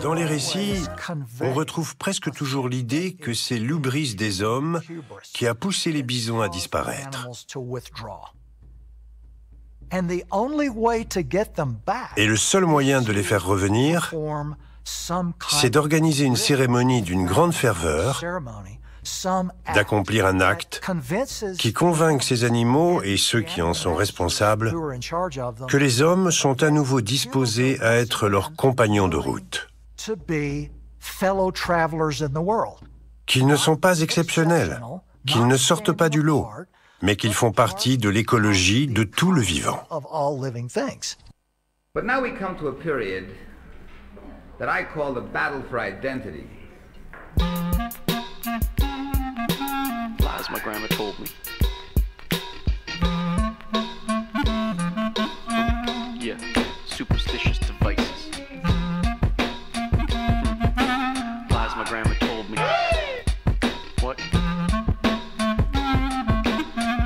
Dans les récits, on retrouve presque toujours l'idée que c'est l'hubris des hommes qui a poussé les bisons à disparaître. Et le seul moyen de les faire revenir, c'est d'organiser une cérémonie d'une grande ferveur, d'accomplir un acte qui convainque ces animaux et ceux qui en sont responsables que les hommes sont à nouveau disposés à être leurs compagnons de route, qu'ils ne sont pas exceptionnels, qu'ils ne sortent pas du lot, mais qu'ils font partie de l'écologie de tout le vivant. But now we come to a period that I call the battle for identity. Lies my grandma told me. Yeah, superstitious devices. Lies my grandma told me. What?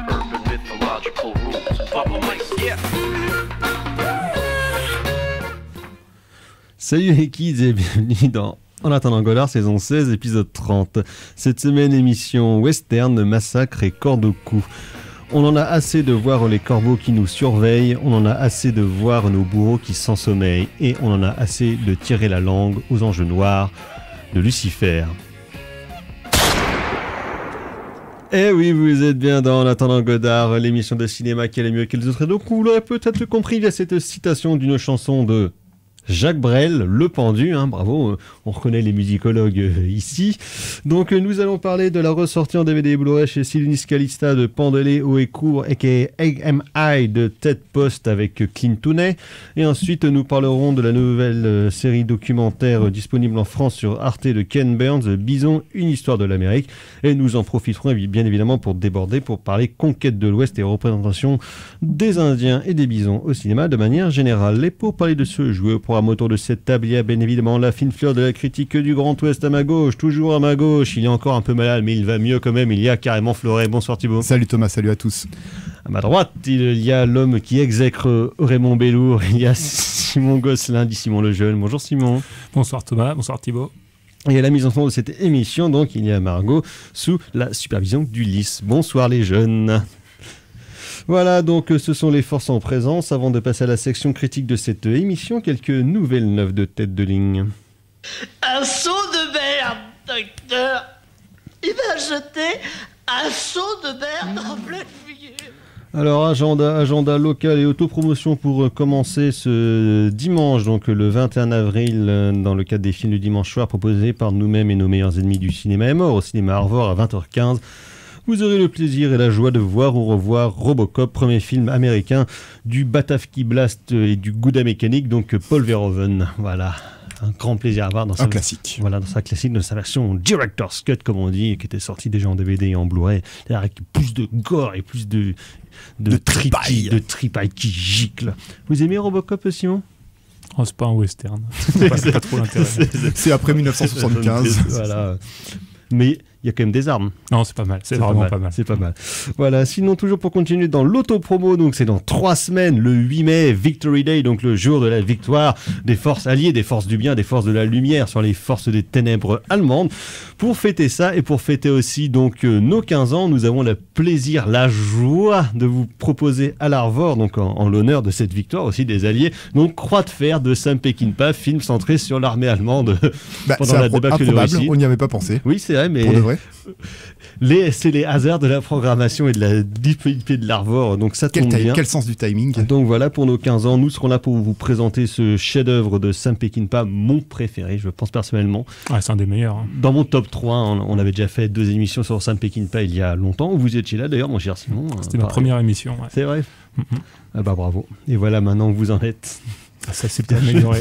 Urban mythological rules. Bubble mice, yeah. Salut les kids et bienvenue dans En attendant Godard, saison 16, épisode 30. Cette semaine, émission western, massacre et corde au cou. On en a assez de voir les corbeaux qui nous surveillent, on en a assez de voir nos bourreaux qui s'ensommeillent, et on en a assez de tirer la langue aux anges noirs de Lucifer. Eh oui, vous êtes bien dans En attendant Godard, l'émission de cinéma qui allait mieux que les autres. Et donc, vous l'aurez peut-être compris via cette citation d'une chanson de Jacques Brel, Le Pendu, hein, bravo, on reconnaît les musicologues ici. Donc nous allons parler de la ressortie en DVD et Blu-ray chez Silunis Calista de Pendelé haut et court, aka AMI de Ted Post avec Clint Tooney. Et ensuite nous parlerons de la nouvelle série documentaire disponible en France sur Arte de Ken Burns, Bison, une histoire de l'Amérique. Et nous en profiterons bien évidemment pour déborder, pour parler conquête de l'Ouest et représentation des Indiens et des bisons au cinéma de manière générale. Et pour parler de ce jeu, programme autour de cette table, il y a bien évidemment la fine fleur de la critique du Grand Ouest à ma gauche, toujours à ma gauche, il est encore un peu malade mais il va mieux quand même, il y a carrément Florey. Bonsoir Thibaut. Salut Thomas, salut à tous. À ma droite, il y a l'homme qui exècre Raymond Bellour, il y a Simon Gosselin, dit Simon le Jeune. Bonjour Simon. Bonsoir Thomas, bonsoir Thibaut. Et à la mise en son de cette émission, donc, il y a Margot sous la supervision d'Ulysse. Bonsoir les jeunes. Voilà, donc ce sont les forces en présence. Avant de passer à la section critique de cette émission, quelques nouvelles neuves de tête de ligne. Un seau de merde, docteur. Il m'a jeté un seau de merde en pleine figure. Alors, agenda local et autopromotion pour commencer ce dimanche, donc le 21 avril, dans le cadre des films du dimanche soir proposés par nous-mêmes et nos meilleurs ennemis du cinéma est mort, au cinéma Arvor à 20h15. Vous aurez le plaisir et la joie de voir ou revoir Robocop, premier film américain du Batavki Blast et du Gouda mécanique, donc Paul Verhoeven. Voilà, un grand plaisir à voir dans sa classique. Voilà, dans sa classique, dans sa version Director's Cut, comme on dit, qui était sortie déjà en DVD et en Blu-ray, avec plus de gore et plus de tripaille qui gicle. Vous aimez Robocop, Simon ? Oh, c'est pas un western. C'est pas trop l'intérêt. C'est après 1975. Voilà. Mais il y a quand même des armes. Non, c'est pas mal. C'est vraiment pas mal. C'est pas mal. Voilà. Sinon, toujours pour continuer dans l'autopromo, donc c'est dans 3 semaines, le 8 mai, Victory Day, donc le jour de la victoire des forces alliées, des forces du bien, des forces de la lumière sur les forces des ténèbres allemandes. Pour fêter ça et pour fêter aussi donc nos 15 ans, nous avons le plaisir, la joie de vous proposer à l'Arvor, donc en l'honneur de cette victoire aussi des alliés, donc Croix de fer de Sam Peckinpah, film centré sur l'armée allemande pendant la débâcle de Russie. On n'y avait pas pensé. Oui, c'est vrai, mais pour de vrai. C'est les hasards de la programmation et de la disponibilité de l'Arvor, donc ça tombe bien. Quel sens du timing. Donc voilà, pour nos 15 ans, nous serons là pour vous présenter ce chef-d'œuvre de Sam Peckinpah, mon préféré, je pense personnellement. Ouais, c'est un des meilleurs. Hein. Dans mon top 3, on avait déjà fait 2 émissions sur Sam Peckinpah il y a longtemps. Vous étiez là d'ailleurs, mon cher Simon. C'était ma première émission. Ouais. C'est vrai. Ah bah bravo. Et voilà, maintenant que vous en êtes. Ça s'est peut-être amélioré.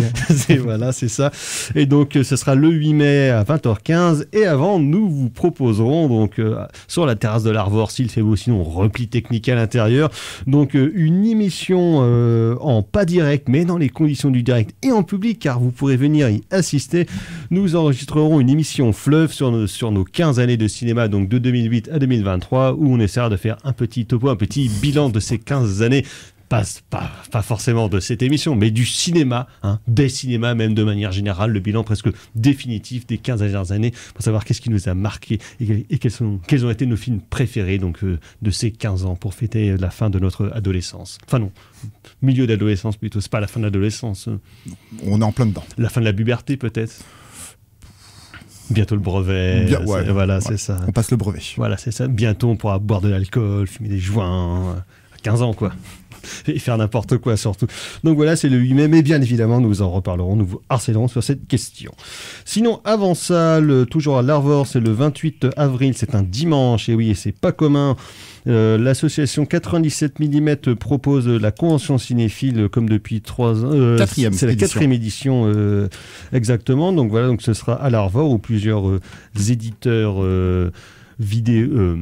Voilà, c'est ça. Et donc, ce sera le 8 mai à 20h15. Et avant, nous vous proposerons, donc, sur la terrasse de l'Arvor, s'il fait beau, sinon, repli technique à l'intérieur. Donc, une émission en pas direct, mais dans les conditions du direct et en public, car vous pourrez venir y assister. Nous enregistrerons une émission fleuve sur nos 15 années de cinéma, donc de 2008 à 2023, où on essaiera de faire un petit topo, un petit bilan de ces 15 années pas forcément de cette émission, mais du cinéma, des cinémas même de manière générale, le bilan presque définitif des 15 dernières années, pour savoir qu'est-ce qui nous a marqué et quels ont été nos films préférés donc, de ces 15 ans pour fêter la fin de notre adolescence. Enfin non, milieu d'adolescence plutôt, c'est pas la fin de l'adolescence. On est en plein dedans. La fin de la puberté peut-être. Bientôt le brevet, c'est ça. On passe le brevet. Voilà, c'est ça. Bientôt on pourra boire de l'alcool, fumer des joints, à 15 ans quoi. Et faire n'importe quoi surtout. Donc voilà, c'est le 8 mai, mais bien évidemment, nous en reparlerons, nous vous harcèlerons sur cette question. Sinon, avant ça, toujours à l'Arvor, c'est le 28 avril, c'est un dimanche, et oui, et c'est pas commun. L'association 97 mm propose la convention cinéphile comme depuis 3 ans. C'est la 4e édition exactement. Donc voilà, donc ce sera à l'Arvor où plusieurs éditeurs vidéo...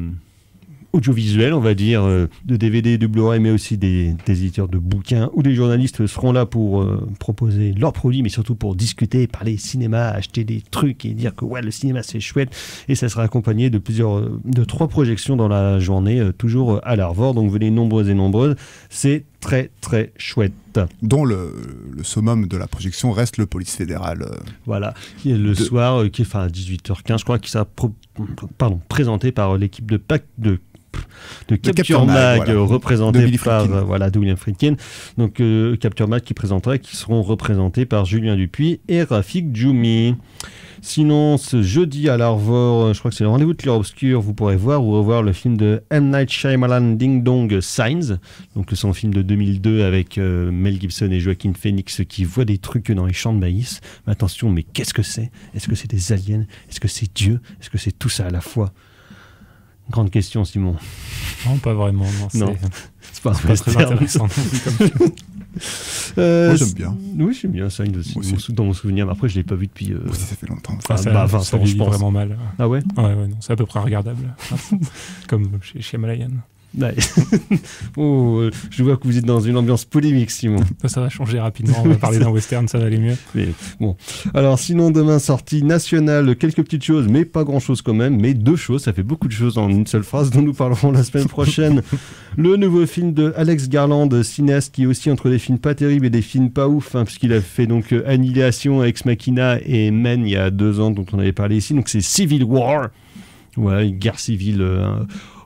audiovisuels, on va dire, de DVD, de Blu-ray, mais aussi des éditeurs de bouquins, où les journalistes seront là pour proposer leurs produits, mais surtout pour discuter, parler cinéma, acheter des trucs et dire que ouais, le cinéma c'est chouette. Et ça sera accompagné de 3 projections dans la journée, toujours à l'Arvor. Donc venez nombreuses et nombreuses. C'est très très chouette. Dont le summum de la projection reste le Police fédéral. Voilà, qui est le soir, qui est à 18h15, je crois, qui sera présenté par l'équipe de Capture Mag, représenté par de William Friedkin. Donc Capture Mag qui présentera, qui seront représentés par Julien Dupuis et Rafik Djoumi. Sinon, ce jeudi à l'Arvor, je crois que c'est le rendez-vous de Clair Obscur, vous pourrez voir ou revoir le film de M. Night Shyamalan, Ding Dong Signs, donc son film de 2002 avec Mel Gibson et Joaquin Phoenix qui voient des trucs dans les champs de maïs. Mais attention, mais qu'est-ce que c'est ? Est-ce que c'est des aliens ? Est-ce que c'est Dieu ? Est-ce que c'est tout ça à la fois ? Grande question, Simon. Non, pas vraiment. Non, c'est pas très intéressant. Moi, j'aime bien. Oui, j'aime bien ça, dans mon souvenir. Mais après, je ne l'ai pas vu depuis... ça fait longtemps. Ça vit vraiment mal. Ah ouais ? Ouais, non, c'est à peu près regardable. Comme chez Malayan. Ouais. Je vois que vous êtes dans une ambiance polémique, Simon. Ça va changer rapidement, on va parler d'un western, ça va aller mieux. Mais, bon. Alors sinon, demain, sortie nationale, quelques petites choses, mais pas grand-chose quand même, mais 2 choses, ça fait beaucoup de choses en une seule phrase, dont nous parlerons la semaine prochaine. Le nouveau film de Alex Garland, cinéaste qui est aussi entre des films pas terribles et des films pas ouf, puisqu'il a fait donc Annihilation, Ex Machina et Men il y a 2 ans, dont on avait parlé ici, donc c'est Civil War, voilà, une guerre civile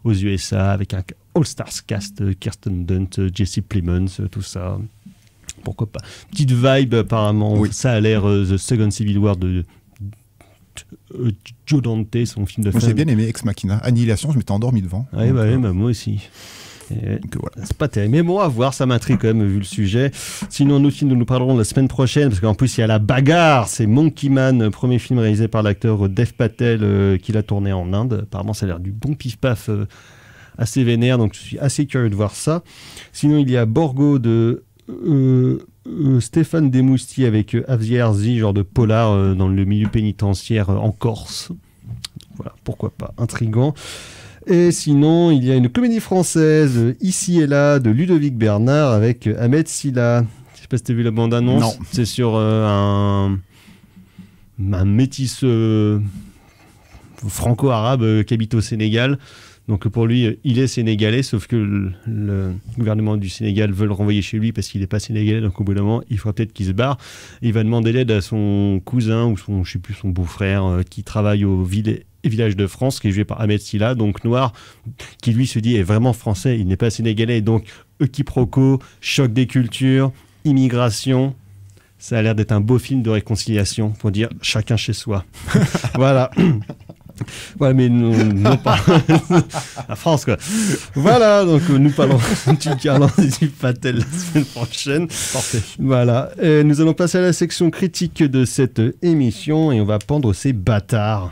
aux USA avec un All-Stars cast, Kirsten Dunst, Jesse Plemons, tout ça. Pourquoi pas. Petite vibe apparemment, oui. Ça a l'air The Second Civil War de Joe Dante, son film de film. Moi j'ai bien aimé Ex Machina. Annihilation, je m'étais endormi devant. Ouais, moi aussi. Voilà. C'est pas terrible, mais bon, à voir, ça m'intrigue quand même vu le sujet. Sinon, nous films dont nous parlerons la semaine prochaine, parce qu'en plus il y a la bagarre, c'est Monkey Man, premier film réalisé par l'acteur Dev Patel qui l'a tourné en Inde. Apparemment ça a l'air du bon pif-paf assez vénère, donc je suis assez curieux de voir ça. Sinon il y a Borgo de Stéphane Desmoustiers avec Javier Arzi, genre de polar dans le milieu pénitentiaire en Corse. Voilà, pourquoi pas, intriguant. Et sinon, il y a une comédie française, Ici et là, de Ludovic Bernard avec Ahmed Silla. Je sais pas si tu as vu la bande-annonce. Non. C'est sur un métis franco-arabe qui habite au Sénégal. Donc pour lui, il est sénégalais, sauf que le gouvernement du Sénégal veut le renvoyer chez lui parce qu'il n'est pas sénégalais. Donc au bout d'un moment, il faudra peut-être qu'il se barre. Il va demander l'aide à son cousin ou son beau-frère qui travaille au village de France, qui est joué par Ahmed Silla, donc noir, qui lui se dit est vraiment français, il n'est pas sénégalais. Donc quiproquo, choc des cultures, immigration. Ça a l'air d'être un beau film de réconciliation pour dire chacun chez soi. Voilà. Ouais, mais non pas la France, quoi. Voilà, donc nous parlons du Garland et du Patel la semaine prochaine. Parfait. Voilà. Et nous allons passer à la section critique de cette émission et on va pendre ces bâtards.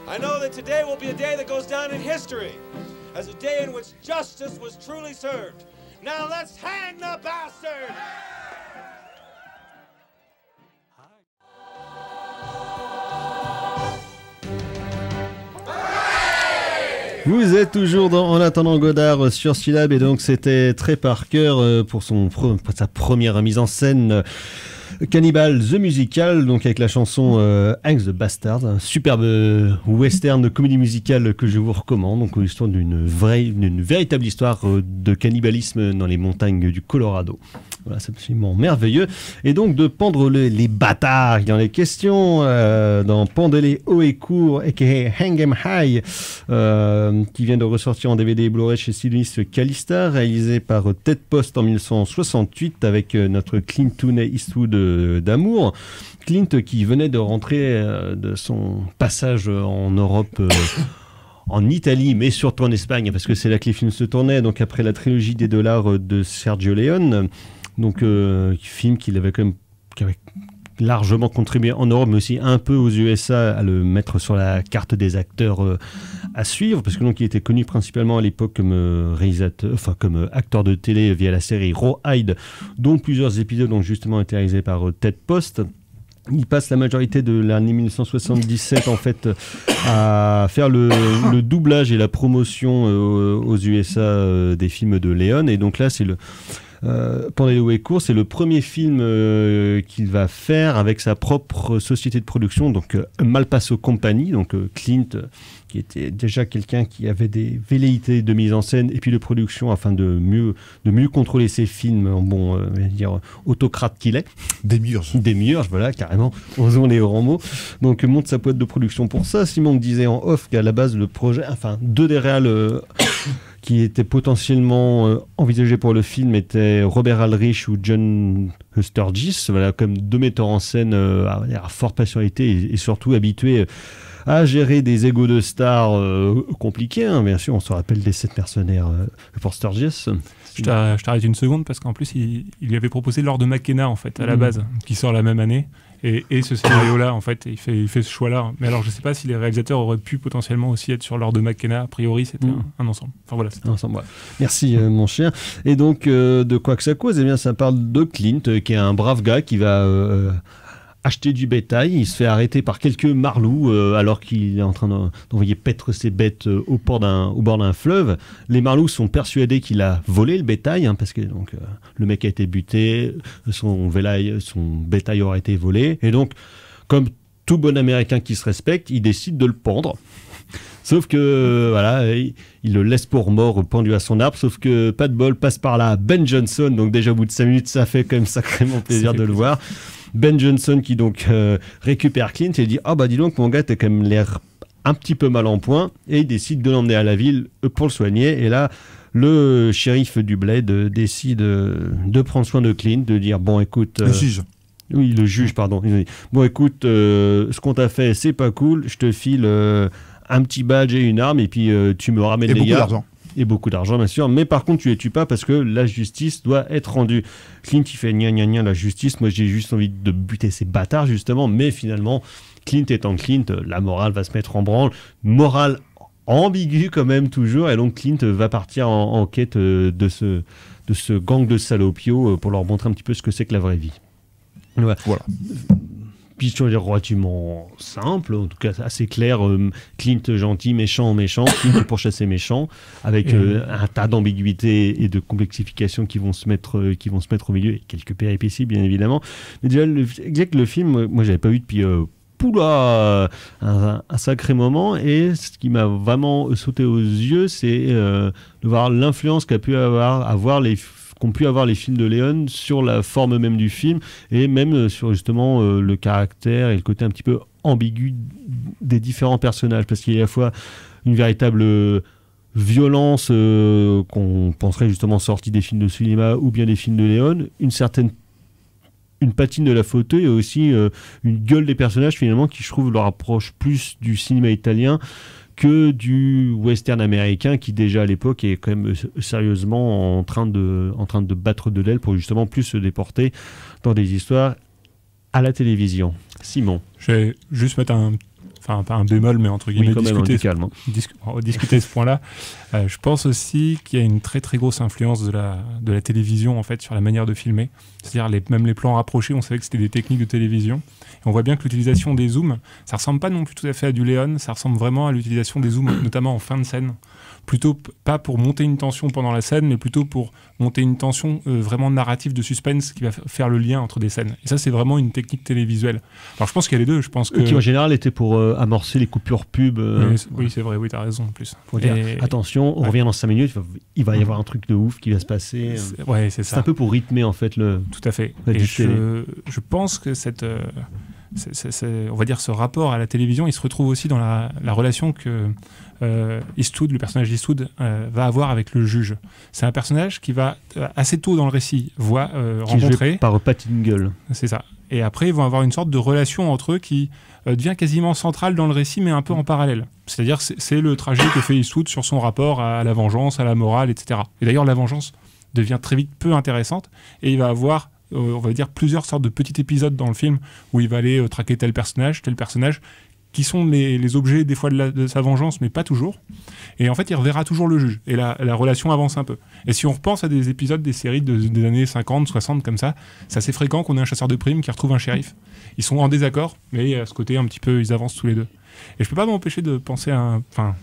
I know that today will be a day that goes down in history as a day in which justice was truly served. Now let's hang the bastard! Vous êtes toujours dans En attendant Godard sur Syllab et donc c'était Trey Parker pour sa première mise en scène Cannibal the Musical, donc avec la chanson Hank the Bastard, un superbe western de comédie musicale que je vous recommande, donc l'histoire d'une véritable histoire de cannibalisme dans les montagnes du Colorado. Voilà, c'est absolument merveilleux. Et donc de pendre les bâtards, il y en est question dans Pendez-les haut et court, aka Hang 'em High, qui vient de ressortir en DVD et Blu-ray chez Sylvanus Calista, réalisé par Ted Post en 1968 avec notre Clint Eastwood d'amour. Clint qui venait de rentrer de son passage en Europe, en Italie, mais surtout en Espagne, parce que c'est là que les films se tournaient, donc après la trilogie des dollars de Sergio Leone, donc film qui avait largement contribué en Europe, mais aussi un peu aux USA à le mettre sur la carte des acteurs à suivre, parce que donc il était connu principalement à l'époque comme comme acteur de télé via la série Rawhide, dont plusieurs épisodes ont justement été réalisés par Ted Post. Il passe la majorité de l'année 1977 en fait à faire le doublage et la promotion aux USA des films de Leone, et donc là c'est Pendez-les haut et court, c'est le premier film qu'il va faire avec sa propre société de production, donc Malpaso Company, donc Clint qui était déjà quelqu'un qui avait des velléités de mise en scène et puis de production afin de mieux contrôler ses films en autocrate qu'il est. Démiurge, voilà, carrément, osons les grands mots. Donc monte sa boîte de production pour ça. Simon me disait en off qu'à la base le projet, deux des réals qui étaient potentiellement envisagés pour le film étaient Robert Aldrich ou John Sturgis, voilà, comme deux metteurs en scène à forte personnalité et surtout habitués à gérer des égos de stars compliqués, hein. Bien sûr, on se rappelle des 7 mercenaires pour Sturgis. Je t'arrête une seconde parce qu'en plus il lui avait proposé Lord McKenna en fait à la base, qui sort la même année, et ce scénario-là en fait, il fait ce choix-là. Mais alors je sais pas si les réalisateurs auraient pu potentiellement aussi être sur Lord McKenna. A priori c'était un ensemble. Enfin voilà. Un ensemble. Ouais. Merci mon cher. Et donc de quoi que ça cause, eh bien ça parle de Clint qui est un brave gars qui va acheter du bétail. Il se fait arrêter par quelques marlous alors qu'il est en train d'envoyer paître ses bêtes au bord d'un fleuve. Les marlous sont persuadés qu'il a volé le bétail, hein, parce que donc, le mec a été buté, son bétail aurait été volé. Et donc, comme tout bon Américain qui se respecte, il décide de le pendre. Sauf que, voilà, il le laisse pour mort pendu à son arbre, sauf que, pas de bol, passe par là Ben Johnson, donc déjà au bout de 5 minutes, ça fait quand même sacrément plaisir de le voir. Ben Johnson qui donc récupère Clint et dit « Ah bah dis donc mon gars, t'as quand même l'air un petit peu mal en point » et il décide de l'emmener à la ville pour le soigner. Et là, le shérif du bled décide de prendre soin de Clint, de dire « Bon écoute... Le juge. Oui, le juge, pardon. Bon écoute, ce qu'on t'a fait, c'est pas cool, je te file un petit badge et une arme et puis tu me ramènes les gars. Et beaucoup d'argent, bien sûr. Mais par contre, tu les tues pas parce que la justice doit être rendue. Clint, il fait gna gna gna la justice. Moi, j'ai juste envie de buter ces bâtards, justement. Mais finalement, Clint étant Clint, la morale va se mettre en branle. Morale ambiguë quand même, toujours. Et donc, Clint va partir en quête de ce gang de salopios pour leur montrer un petit peu ce que c'est que la vraie vie. Voilà. Puis relativement simple, en tout cas assez clair. Clint gentil, méchant, Clint pour chasser méchant, avec un tas d'ambiguïtés et de complexifications qui vont se mettre au milieu, et quelques péripéties bien évidemment. Mais déjà le film, moi j'avais pas vu depuis un sacré moment, et ce qui m'a vraiment sauté aux yeux, c'est de voir l'influence qu'ont pu avoir les films de Leone sur la forme même du film, et même sur justement le caractère et le côté un petit peu ambigu des différents personnages, parce qu'il y a à la fois une véritable violence qu'on penserait justement sortie des films de cinéma ou bien des films de Leone, une patine de la photo, et aussi une gueule des personnages finalement qui, je trouve, leur approche plus du cinéma italien que du western américain, qui déjà à l'époque est quand même sérieusement en train de battre de l'aile pour justement plus se déporter dans des histoires à la télévision. Simon. Je vais juste mettre pas un bémol, mais entre guillemets, discuter ce point-là. Je pense aussi qu'il y a une très très grosse influence de la télévision en fait sur la manière de filmer. C'est-à-dire même les plans rapprochés, on savait que c'était des techniques de télévision. Et on voit bien que l'utilisation des zooms, ça ressemble pas non plus tout à fait à du Leone, ça ressemble vraiment à l'utilisation des zooms, notamment en fin de scène, plutôt pas pour monter une tension pendant la scène, mais plutôt pour monter une tension vraiment narrative de suspense qui va faire le lien entre des scènes. Et ça, c'est vraiment une technique télévisuelle. Alors, je pense qu'il y a les deux. Je pense que... Qui, en général, était pour amorcer les coupures pub. Oui, c'est vrai, oui, t'as raison, en plus. Pour dire, attention, on revient dans 5 minutes, il va y avoir un truc de ouf qui va se passer. Ouais, c'est ça. C'est un peu pour rythmer, en fait, le... Tout à fait. Et je pense que on va dire ce rapport à la télévision, il se retrouve aussi dans la relation que Eastwood, le personnage d'Eastwood, va avoir avec le juge. C'est un personnage qui va assez tôt dans le récit rencontrer par Pat Hingle. C'est ça. Et après, ils vont avoir une sorte de relation entre eux qui devient quasiment centrale dans le récit, mais un peu en parallèle. C'est-à-dire, c'est le trajet que fait Eastwood sur son rapport à la vengeance, à la morale, etc. Et d'ailleurs, la vengeance devient très vite peu intéressante, et il va avoir on va dire plusieurs sortes de petits épisodes dans le film où il va aller traquer tel personnage, qui sont les objets des fois de sa vengeance, mais pas toujours. Et en fait, il reverra toujours le juge. Et la relation avance un peu. Et si on repense à des épisodes des séries des années 50, 60, comme ça, c'est assez fréquent qu'on ait un chasseur de primes qui retrouve un shérif. Ils sont en désaccord, mais à ce côté, un petit peu, ils avancent tous les deux. Et je peux pas m'empêcher de penser à Enfin,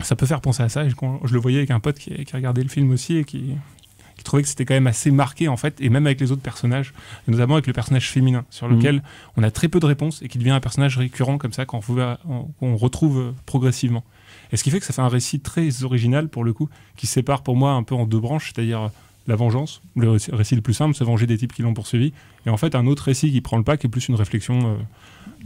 ça peut faire penser à ça. Et je le voyais avec un pote qui regardait le film aussi et qui trouvait que c'était quand même assez marqué, en fait, et même avec les autres personnages, notamment avec le personnage féminin, sur lequel on a très peu de réponses et qui devient un personnage récurrent comme ça qu'on retrouve progressivement. Et ce qui fait que ça fait un récit très original, pour le coup, qui se sépare pour moi un peu en deux branches, c'est-à-dire la vengeance, le récit le plus simple, se venger des types qui l'ont poursuivi, et en fait un autre récit qui prend le pas, qui est plus une réflexion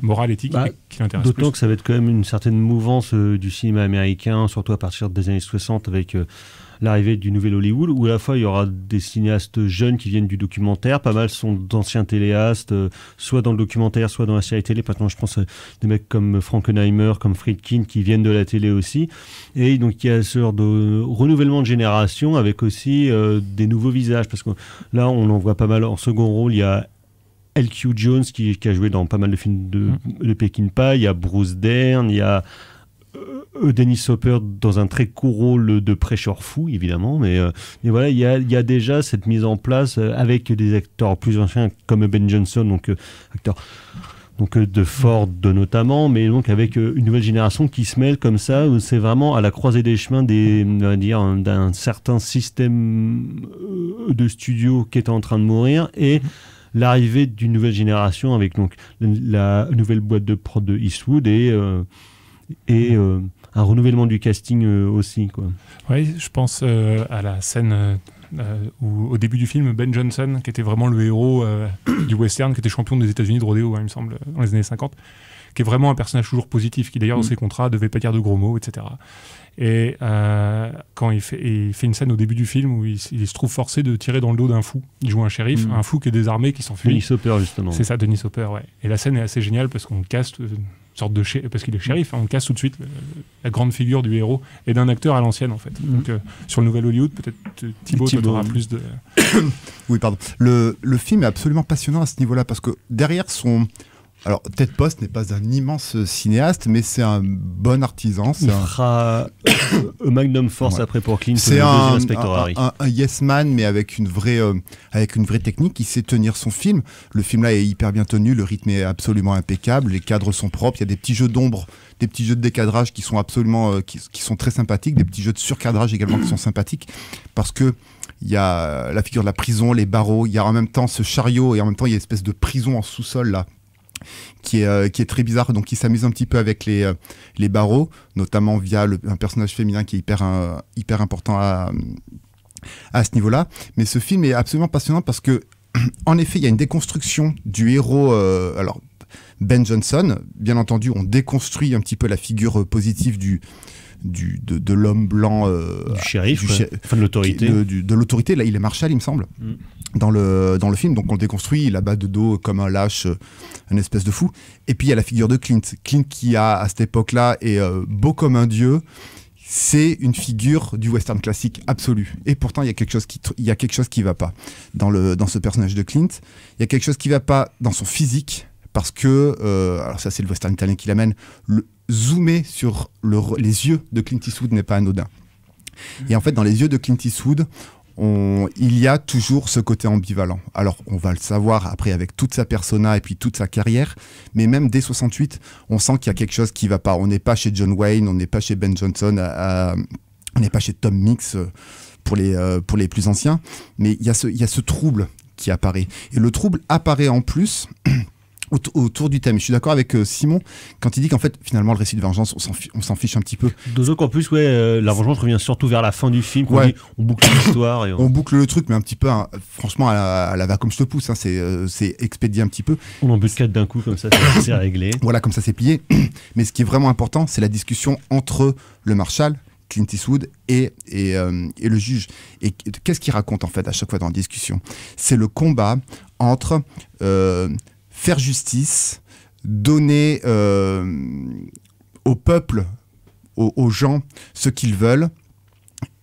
morale, éthique, qui l'intéresse plus. D'autant que ça va être quand même une certaine mouvance du cinéma américain, surtout à partir des années 60, avec l'arrivée du nouvel Hollywood, où à la fois il y aura des cinéastes jeunes qui viennent du documentaire, pas mal sont d'anciens téléastes, soit dans le documentaire, soit dans la série télé. Maintenant, je pense à des mecs comme Frankenheimer, comme Friedkin, qui viennent de la télé aussi. Et donc, il y a ce genre de renouvellement de génération avec aussi des nouveaux visages, parce que là, on en voit pas mal en second rôle. Il y a L.Q. Jones qui a joué dans pas mal de films de Peckinpah, il y a Bruce Dern, il y a Dennis Hopper dans un très court rôle de prêcheur fou, évidemment, mais voilà, il y a déjà cette mise en place avec des acteurs plus anciens comme Ben Johnson, donc acteur de Ford notamment, mais donc avec une nouvelle génération qui se mêle comme ça, où c'est vraiment à la croisée des chemins d'un certain système de studio qui est en train de mourir, et l'arrivée d'une nouvelle génération avec donc la nouvelle boîte de prod de Eastwood et un renouvellement du casting aussi, quoi. Oui, je pense à la scène où, au début du film, Ben Johnson, qui était vraiment le héros du western, qui était champion des États-Unis de rodéo, il me semble, dans les années 50, qui est vraiment un personnage toujours positif, qui d'ailleurs dans ses contrats devait pas dire de gros mots, etc. Et quand il fait une scène au début du film où il se trouve forcé de tirer dans le dos d'un fou. Il joue un shérif, un fou qui est désarmé, qui s'enfuit. Dennis Hopper, justement. C'est ça, Dennis Hopper, ouais. Et la scène est assez géniale parce qu'on caste sorte de parce qu'il est shérif, on casse tout de suite la grande figure du héros et d'un acteur à l'ancienne, en fait. Donc sur le nouvel Hollywood, peut-être Thibaut aura plus de... Oui, pardon. Le film est absolument passionnant à ce niveau-là parce que derrière son... Alors, Ted Post n'est pas un immense cinéaste, mais c'est un bon artisan. Il fera Magnum Force après pour Clint. C'est un yes man, mais avec une vraie technique. Il sait tenir son film. Le film là est hyper bien tenu, le rythme est absolument impeccable, les cadres sont propres. Il y a des petits jeux d'ombre, des petits jeux de décadrage qui sont absolument, qui sont très sympathiques, des petits jeux de surcadrage également qui sont sympathiques, parce que il y a la figure de la prison, les barreaux. Il y a en même temps ce chariot et en même temps il y a une espèce de prison en sous-sol là, qui est très bizarre, donc il s'amuse un petit peu avec les barreaux, notamment via un personnage féminin qui est hyper important à ce niveau-là. Mais ce film est absolument passionnant parce que, en effet, il y a une déconstruction du héros. Alors, Ben Johnson, bien entendu, on déconstruit un petit peu la figure positive de l'homme blanc, du shérif, enfin de l'autorité. De l'autorité, là, il est Marshall, il me semble. Dans le film, donc on le déconstruit, il abat de dos comme un lâche, une espèce de fou. Et puis il y a la figure de Clint qui à cette époque-là est beau comme un dieu. C'est une figure du western classique absolu. Et pourtant il y a quelque chose qui va pas dans ce personnage de Clint. Il y a quelque chose qui va pas dans son physique parce que alors ça c'est le western italien qui l'amène. Zoomer sur les yeux de Clint Eastwood n'est pas anodin. Et en fait dans les yeux de Clint Eastwood, il y a toujours ce côté ambivalent. Alors, on va le savoir après avec toute sa persona et puis toute sa carrière, mais même dès 68, on sent qu'il y a quelque chose qui va pas. On n'est pas chez John Wayne, on n'est pas chez Ben Johnson On n'est pas chez Tom Mix pour les plus anciens, mais il y a ce trouble qui apparaît. Et le trouble apparaît en plus autour du thème. Je suis d'accord avec Simon quand il dit qu'en fait, finalement, le récit de vengeance, on s'en fiche un petit peu. D'autant qu'en plus, la vengeance revient surtout vers la fin du film. On boucle l'histoire. On boucle le truc, mais un petit peu, franchement, à la va comme je te pousse. C'est expédié un petit peu. On embuscade d'un coup, comme ça, c'est réglé. Voilà, comme ça, c'est plié. Mais ce qui est vraiment important, c'est la discussion entre le Marshal, Clint Eastwood et le juge. Et qu'est-ce qu'il raconte, en fait, à chaque fois dans la discussion ? C'est le combat entre... faire justice, donner au peuple, aux gens, ce qu'ils veulent,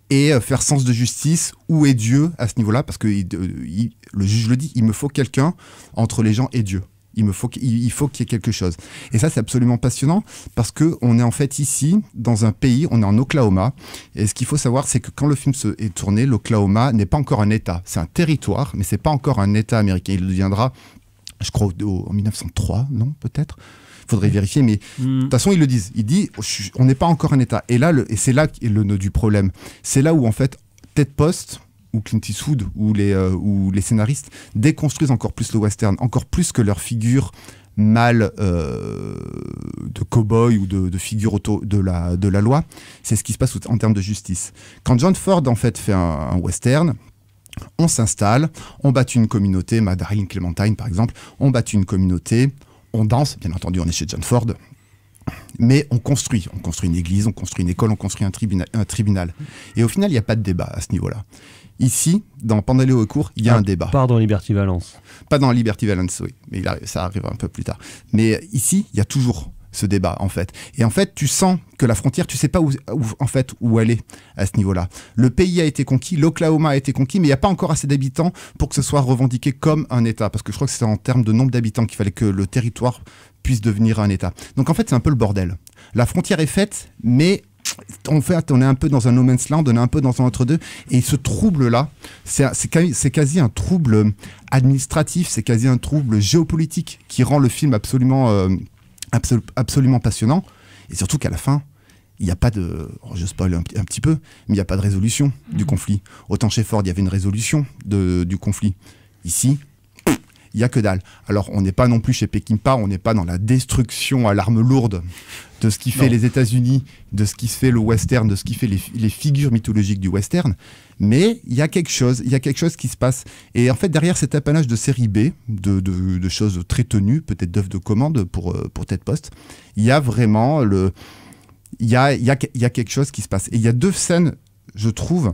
et faire sens de justice. Où est Dieu à ce niveau-là ? Parce que le juge le dit, il me faut quelqu'un entre les gens et Dieu. Il faut qu'il y ait quelque chose. Et ça, c'est absolument passionnant, parce qu'on est en fait ici, dans un pays, on est en Oklahoma, et ce qu'il faut savoir, c'est que quand le film est tourné, l'Oklahoma n'est pas encore un État. C'est un territoire, mais c'est pas encore un État américain. Il le deviendra... je crois en 1903, non, peut-être. Il faudrait vérifier, mais de toute façon, ils le disent. Ils disent, on n'est pas encore un État. Et c'est là le nœud du problème. C'est là où, en fait, Ted Post, ou Clint Eastwood, ou les scénaristes déconstruisent encore plus le western, encore plus que leur figure mâle de cow-boy ou de figure de la loi. C'est ce qui se passe en termes de justice. Quand John Ford, en fait, fait un western... on s'installe, on bâtit une communauté, ma Darling Clementine par exemple, on bâtit une communauté, on danse, bien entendu on est chez John Ford, mais on construit une église, on construit une école, on construit un tribunal. Et au final, il n'y a pas de débat à ce niveau-là. Ici, dans Pandaléo et Court, il y a un débat. Pas dans Liberty Valance. Pas dans Liberty Valance, oui, mais ça arrive un peu plus tard. Mais ici, il y a toujours ce débat, en fait. Et en fait, tu sens que la frontière, tu sais pas où elle est à ce niveau-là. Le pays a été conquis, l'Oklahoma a été conquis, mais il n'y a pas encore assez d'habitants pour que ce soit revendiqué comme un État. Parce que je crois que c'est en termes de nombre d'habitants qu'il fallait que le territoire puisse devenir un État. Donc en fait, c'est un peu le bordel. La frontière est faite, mais on est un peu dans un no man's land, on est un peu dans un entre-deux. Et ce trouble-là, c'est quasi un trouble administratif, c'est quasi un trouble géopolitique qui rend le film absolument passionnant, et surtout qu'à la fin, il n'y a pas de... je spoil un petit peu, mais il n'y a pas de résolution du conflit. Autant chez Ford, il y avait une résolution du conflit. Ici, il n'y a que dalle. Alors, on n'est pas non plus chez Peckinpah, on n'est pas dans la destruction à l'arme lourde de ce qui fait les États-Unis, de ce qui fait le western, de ce qui fait les figures mythologiques du western, mais il y a quelque chose qui se passe. Et en fait, derrière cet apanage de série B, de choses très tenues, peut-être d'œuvres de commande pour Ted Post, il y a vraiment il y a quelque chose qui se passe. Et il y a deux scènes, je trouve,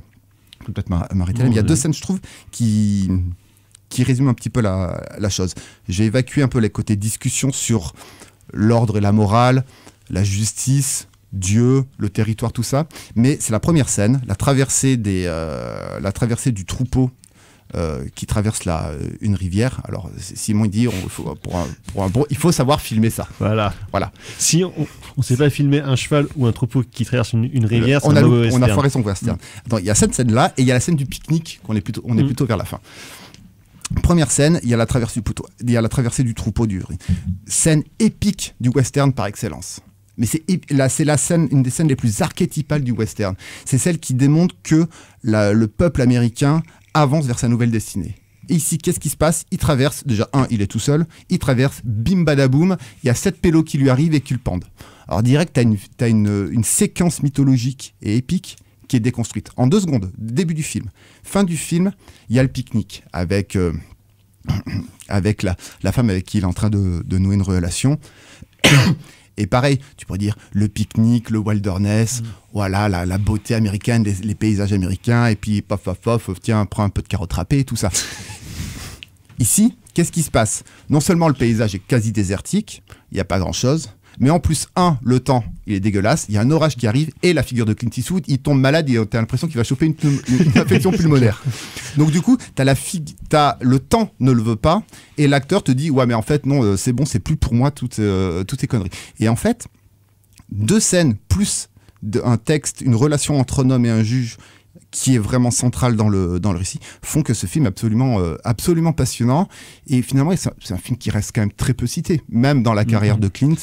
peut-être m'arrêter là, mais il y a deux scènes, je trouve, qui résument un petit peu la chose. J'ai évacué un peu les côtés discussion sur l'ordre et la morale, la justice, Dieu, le territoire, tout ça. Mais c'est la première scène, la traversée du troupeau qui traverse une rivière. Alors Simon il dit il faut savoir filmer ça. Voilà. Si on ne sait pas filmer un cheval ou un troupeau qui traverse une rivière, on a foiré son western. Il y a cette scène là et il y a la scène du pique-nique on est plutôt vers la fin. Première scène, il y a la traversée du troupeau scène épique du western par excellence. Mais c'est la scène, une des scènes les plus archétypales du western. C'est celle qui démontre que le peuple américain avance vers sa nouvelle destinée. Et ici, qu'est-ce qui se passe ? Il traverse, déjà, il est tout seul, il traverse, bim badaboum, il y a 7 pélos qui lui arrivent et qui le pendent. Alors direct, t'as une séquence mythologique et épique qui est déconstruite. En 2 secondes, début du film. Fin du film, il y a le pique-nique avec la femme avec qui il est en train de nouer une relation. Et pareil, tu pourrais dire le pique-nique, le wilderness, voilà, la beauté américaine, les paysages américains, et puis paf, tiens, prends un peu de carottes râpées, tout ça. Ici, qu'est-ce qui se passe ? Non seulement le paysage est quasi désertique, il n'y a pas grand-chose, mais en plus, le temps, il est dégueulasse, il y a un orage qui arrive, et la figure de Clint Eastwood, il tombe malade, et t'as l'impression qu'il va choper une infection pulmonaire. Donc du coup, le temps ne le veut pas, et l'acteur te dit, ouais mais en fait, non, c'est bon, c'est plus pour moi toutes ces conneries. Et en fait, 2 scènes, plus un texte, une relation entre un homme et un juge, qui est vraiment centrale dans le récit, font que ce film est absolument passionnant. Et finalement, c'est un film qui reste quand même très peu cité, même dans la carrière de Clint.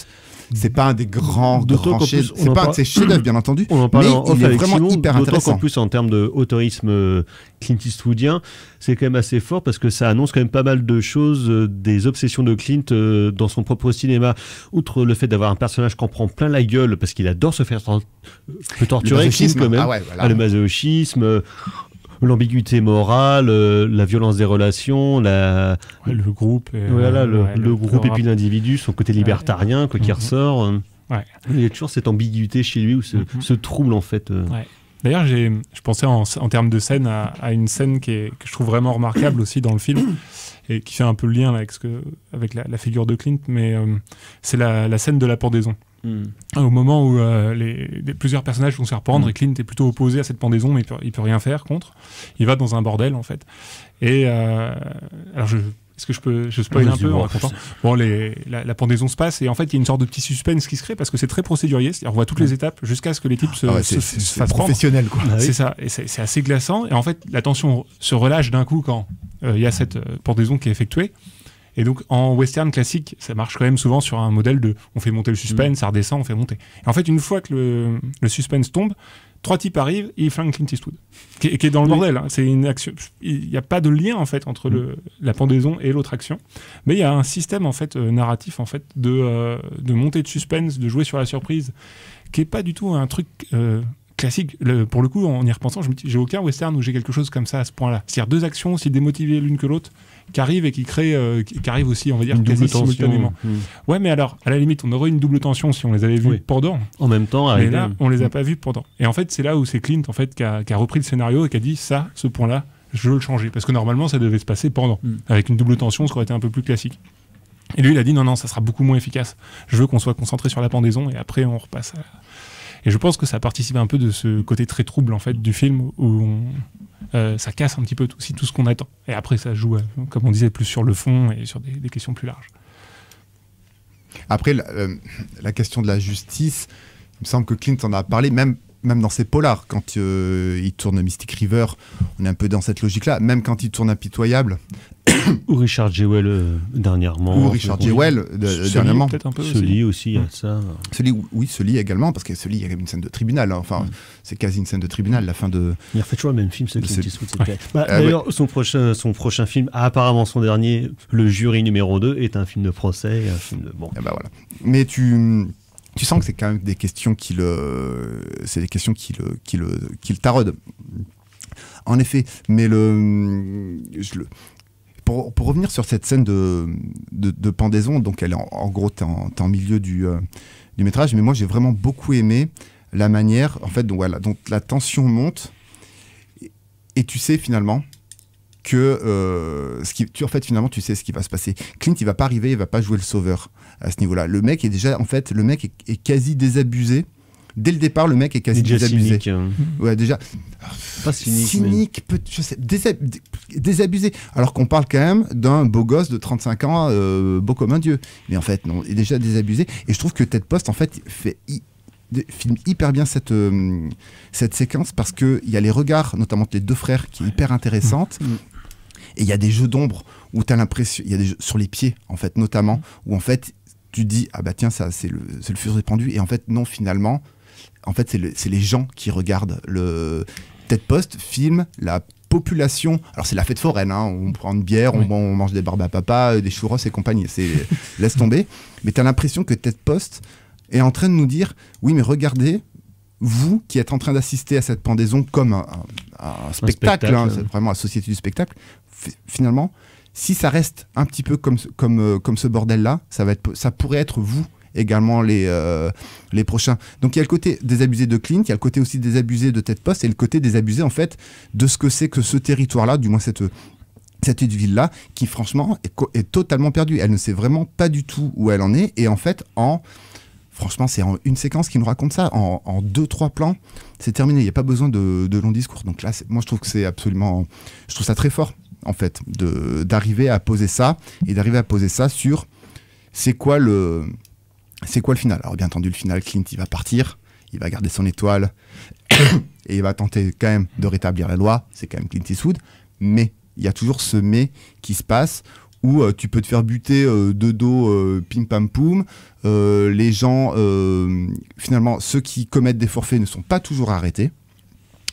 c'est pas un des grands chefs, c'est pas un de ses chefs-d'œuvre, bien entendu, on en mais il est vraiment Simon, hyper intéressant. D'autant qu'en plus, en termes d'autorisme Clint Eastwoodien, c'est quand même assez fort parce que ça annonce quand même pas mal de choses, des obsessions de Clint dans son propre cinéma. Outre le fait d'avoir un personnage qui en prend plein la gueule parce qu'il adore se faire torturer, Clint quand même, le masochisme, l'ambiguïté morale, la violence des relations, le groupe, le groupe et puis l'individu, son côté libertarien qui ressort. Il y a toujours cette ambiguïté chez lui ou ce trouble en fait. D'ailleurs, je pensais en termes de scène à une scène que je trouve vraiment remarquable aussi dans le film et qui fait un peu le lien là, avec la figure de Clint, mais c'est la scène de la pendaison. Au moment où plusieurs personnages vont se faire pendre et Clint est plutôt opposé à cette pendaison, mais il peut rien faire contre. Il va dans un bordel en fait. Et alors est-ce que je spoil un peu en racontant ? Bon, la pendaison se passe et en fait il y a une sorte de petit suspense qui se crée parce que c'est très procédurier. C'est-à-dire on voit toutes les étapes jusqu'à ce que les types se fassent professionnel quoi. C'est ça, et c'est assez glaçant. Et en fait la tension se relâche d'un coup quand il y a cette pendaison qui est effectuée. Et donc, en western classique, ça marche quand même souvent sur un modèle de on fait monter le suspense, ça redescend, on fait monter. Et en fait, une fois que le suspense tombe, 3 types arrivent et ils flinguent Clint Eastwood, qui est dans le bordel. Hein. C'est une action. Il n'y a pas de lien, en fait, entre la pendaison et l'autre action. Mais il y a un système, en fait, narratif, en fait, de montée de suspense, de jouer sur la surprise, qui n'est pas du tout un truc classique. Pour le coup, en y repensant, je me dis, j'ai aucun western où j'ai quelque chose comme ça à ce point-là. C'est-à-dire 2 actions aussi démotivées l'une que l'autre, qui arrivent et qui arrivent aussi, on va dire, quasi simultanément. Ouais, mais alors, à la limite, on aurait une double tension si on les avait vus pendant. En même temps, mais là, on les a pas vus pendant. Et en fait, c'est là où c'est Clint, en fait, qui a repris le scénario et qui a dit ça, ce point-là, je veux le changer. Parce que normalement, ça devait se passer pendant. Avec une double tension, ce qui aurait été un peu plus classique. Et lui, il a dit non, ça sera beaucoup moins efficace. Je veux qu'on soit concentré sur la pendaison et après, on repasse à... Et je pense que ça participe un peu de ce côté très trouble, en fait, du film où ça casse un petit peu aussi tout ce qu'on attend. Et après, ça joue, comme on disait, plus sur le fond et sur des questions plus larges. Après, la question de la justice, il me semble que Clint en a parlé, même dans ses polars, quand il tourne Mystic River, on est un peu dans cette logique-là, même quand il tourne Impitoyable. Ou Richard Jewell dernièrement. Dernièrement. Peut-être un peu. Sully aussi, il y a ça. Sully également, parce que Sully, il y a une scène de tribunal. Hein. Enfin, c'est quasi une scène de tribunal, la fin de... Il refait toujours le même film, ce Clint Eastwood. D'ailleurs, son prochain film, apparemment son dernier, Le Jury numéro 2, est un film de procès, un film de... Bon. Voilà. Mais tu sens que c'est quand même des questions qui le taraudent. En effet, mais pour revenir sur cette scène de pendaison, donc elle est en gros, t'es en milieu du métrage, mais moi j'ai vraiment beaucoup aimé la manière, en fait, donc la tension monte, et tu sais finalement que finalement tu sais ce qui va se passer. Clint, il va pas arriver, il va pas jouer le sauveur à ce niveau-là. Le mec est quasi désabusé. Dès le départ, le mec est quasi désabusé. Cynique, hein. Ouais, déjà. Pas cynique, je sais, désabusé. Alors qu'on parle quand même d'un beau gosse de 35 ans, beau comme un dieu. Mais en fait, non, il est déjà désabusé. Et je trouve que Ted Post, en fait, filme hyper bien cette séquence parce qu'il y a les regards, notamment les 2 frères, qui est hyper intéressante. Et il y a des jeux d'ombre où tu as l'impression, il y a des jeux sur les pieds, en fait, notamment, où en fait, tu dis, ah bah tiens, ça, c'est le fusil pendu. Et en fait, non, finalement, en fait, c'est les gens qui regardent. Le Ted Post filme la population. Alors, c'est la fête foraine, hein, on prend une bière, on mange des barbes à papa, des churros et compagnie. Laisse tomber. Mais tu as l'impression que Ted Post est en train de nous dire, oui, mais regardez, vous qui êtes en train d'assister à cette pendaison comme un spectacle, hein, c'est vraiment la société du spectacle, finalement, si ça reste un petit peu comme ce bordel-là, ça pourrait être vous également les prochains. Donc il y a le côté désabusé de Clint, il y a le côté aussi désabusé de Ted Post et le côté désabusé en fait de ce que c'est que ce territoire-là, du moins cette ville-là, qui franchement est totalement perdue. Elle ne sait vraiment pas du tout où elle en est et en fait franchement, c'est en une séquence qui nous raconte ça, en 2-3 plans, c'est terminé, il n'y a pas besoin de longs discours. Donc là, moi je trouve que je trouve ça très fort en fait, d'arriver à poser ça et d'arriver à poser ça sur c'est quoi le final. Alors bien entendu, le final, Clint, il va partir, il va garder son étoile et il va tenter quand même de rétablir la loi, c'est quand même Clint Eastwood, mais il y a toujours ce mais qui se passe où tu peux te faire buter de dos pim pam poum. Les gens, finalement, ceux qui commettent des forfaits ne sont pas toujours arrêtés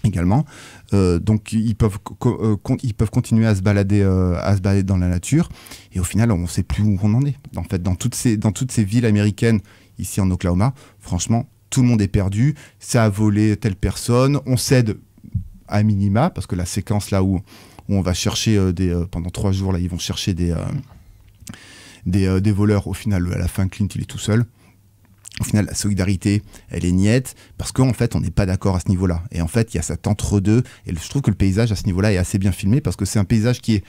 également. Donc ils peuvent continuer à se balader dans la nature. Et au final, on ne sait plus où on en est. En fait, dans toutes ces villes américaines, ici en Oklahoma, franchement, tout le monde est perdu. Ça a volé telle personne. On cède à minima, parce que la séquence là où on va chercher pendant 3 jours, là, ils vont chercher des voleurs. Au final, à la fin, Clint, il est tout seul. Au final, la solidarité, elle est niette, parce qu'en fait, on n'est pas d'accord à ce niveau-là. Et en fait, il y a cet entre-deux. Et je trouve que le paysage, à ce niveau-là, est assez bien filmé, parce que c'est un paysage qui est...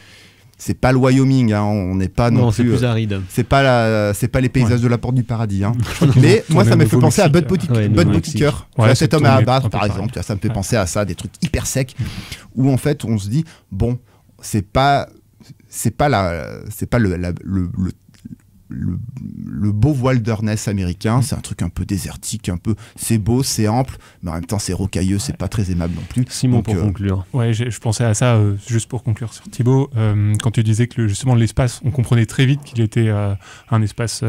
C'est pas le Wyoming, hein, on n'est pas non plus... c'est plus aride. C'est pas les paysages de la Porte du Paradis. Hein. Mais moi, ça m'a fait penser à Bud Botiker. Cet homme à abattre, par exemple. Ça me fait penser à ça, des trucs hyper secs, où en fait, on se dit, bon, c'est pas le beau wilderness américain, c'est un truc un peu désertique, c'est beau, c'est ample, mais en même temps c'est rocailleux, c'est pas très aimable non plus. Simon, pour conclure. Ouais, je pensais à ça, juste pour conclure sur Thibaut, quand tu disais que justement l'espace, on comprenait très vite qu'il était un espace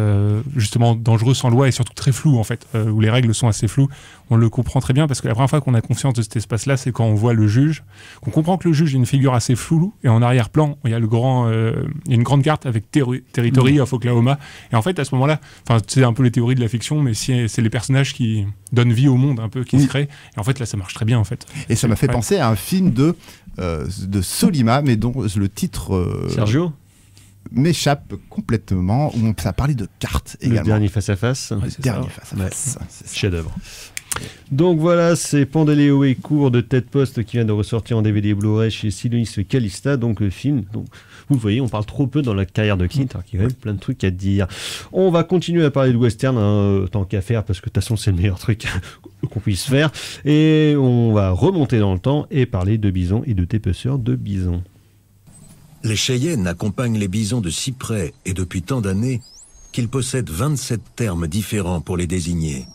justement dangereux, sans loi, et surtout très flou en fait, où les règles sont assez floues. On le comprend très bien, parce que la première fois qu'on a conscience de cet espace-là, c'est quand on voit le juge, qu'on comprend que le juge est une figure assez floue, et en arrière-plan, il y a il y a une grande carte avec Territory of Oklahoma. Et en fait, à ce moment-là, c'est un peu les théories de la fiction, mais c'est les personnages qui donnent vie au monde un peu, qui se créent. Et en fait, là, ça marche très bien, en fait. Et ça m'a fait penser à un film de Solima, mais dont le titre... Sergio m'échappe complètement, où ça parlait de cartes également. Le dernier face-à-face. Face-à-face. Chef-d'œuvre. Donc voilà, c'est Pandaléo et Cours de Tête Poste qui vient de ressortir en DVD Blu-ray chez Sidonis Calista, donc le film. Donc, vous voyez, on parle trop peu dans la carrière de Clint, alors qu'il y a quand même plein de trucs à dire. On va continuer à parler de western, tant qu'à faire, parce que de toute façon c'est le meilleur truc qu'on puisse faire. Et on va remonter dans le temps et parler de bisons et de tapisseurs de bisons. Les Cheyennes accompagnent les bisons de si près et depuis tant d'années qu'ils possèdent 27 termes différents pour les désigner.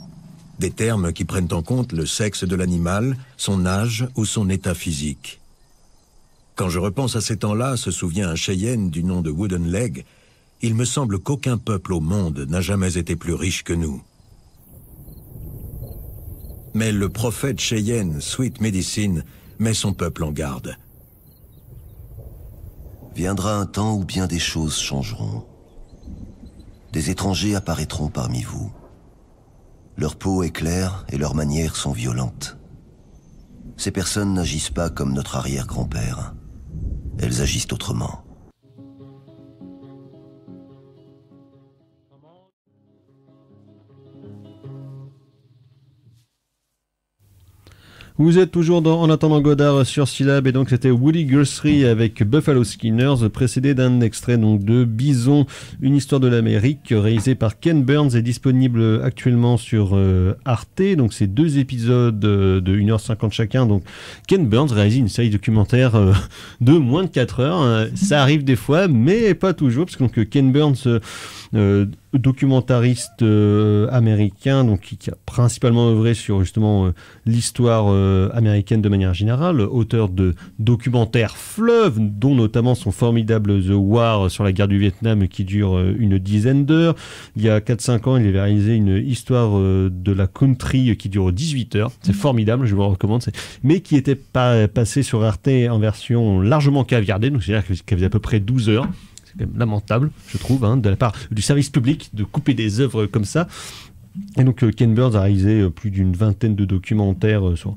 Des termes qui prennent en compte le sexe de l'animal, son âge ou son état physique. Quand je repense à ces temps-là, se souvient un Cheyenne du nom de Wooden Leg, il me semble qu'aucun peuple au monde n'a jamais été plus riche que nous. Mais le prophète Cheyenne, Sweet Medicine, met son peuple en garde. Viendra un temps où bien des choses changeront. Des étrangers apparaîtront parmi vous. Leur peau est claire et leurs manières sont violentes. Ces personnes n'agissent pas comme notre arrière-grand-père. Elles agissent autrement. Vous êtes toujours En attendant Godard sur Syllab, et donc c'était Woody Guthrie avec Buffalo Skinners, précédé d'un extrait donc de Bison, une histoire de l'Amérique, réalisé par Ken Burns, et disponible actuellement sur Arte. Donc c'est 2 épisodes de 1h50 chacun. Donc Ken Burns réalise une série documentaire de moins de 4 heures. Ça arrive des fois, mais pas toujours, parce que donc, Ken Burns, documentariste américain, donc qui a principalement œuvré sur justement l'histoire américaine de manière générale, auteur de documentaires fleuves, dont notamment son formidable The War sur la guerre du Vietnam qui dure une dizaine d'heures. Il y a 4-5 ans, il avait réalisé une histoire de la country qui dure 18 heures. C'est formidable, je vous le recommande. Mais qui était pas passé sur Arte en version largement caviardée, donc c'est-à-dire qu'elle faisait à peu près 12 heures. C'est quand même lamentable, je trouve, de la part du service public de couper des œuvres comme ça. Et donc Ken Burns a réalisé plus d'une vingtaine de documentaires sur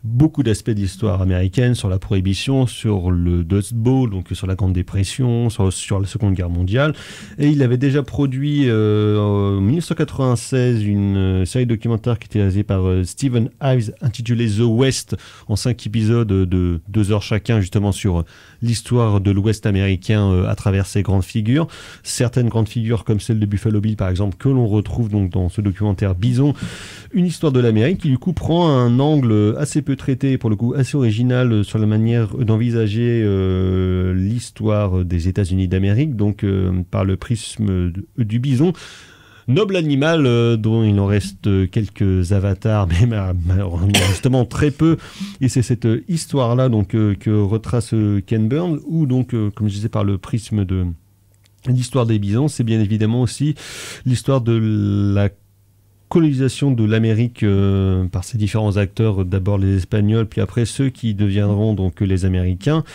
beaucoup d'aspects de l'histoire américaine, sur la prohibition, sur le Dust Bowl, donc sur la Grande Dépression, sur la Seconde Guerre mondiale. Et il avait déjà produit en 1996 une série documentaire qui était réalisée par Stephen Ives, intitulée The West, en 5 épisodes de 2 heures chacun, justement sur l'histoire de l'Ouest américain à travers ses grandes figures. Certaines grandes figures comme celle de Buffalo Bill, par exemple, que l'on retrouve donc dans ce documentaire Bison, une histoire de l'Amérique qui du coup prend un angle assez peu traité, pour le coup assez original, sur la manière d'envisager l'histoire des États-Unis d'Amérique, donc par le prisme du bison. Noble animal dont il en reste quelques avatars, mais malheureusement justement très peu. Et c'est cette histoire-là donc que retrace Ken Burns, où donc, comme je disais, par le prisme l'histoire des bisons, c'est bien évidemment aussi l'histoire de la colonisation de l'Amérique par ces différents acteurs, d'abord les Espagnols, puis après ceux qui deviendront donc les Américains,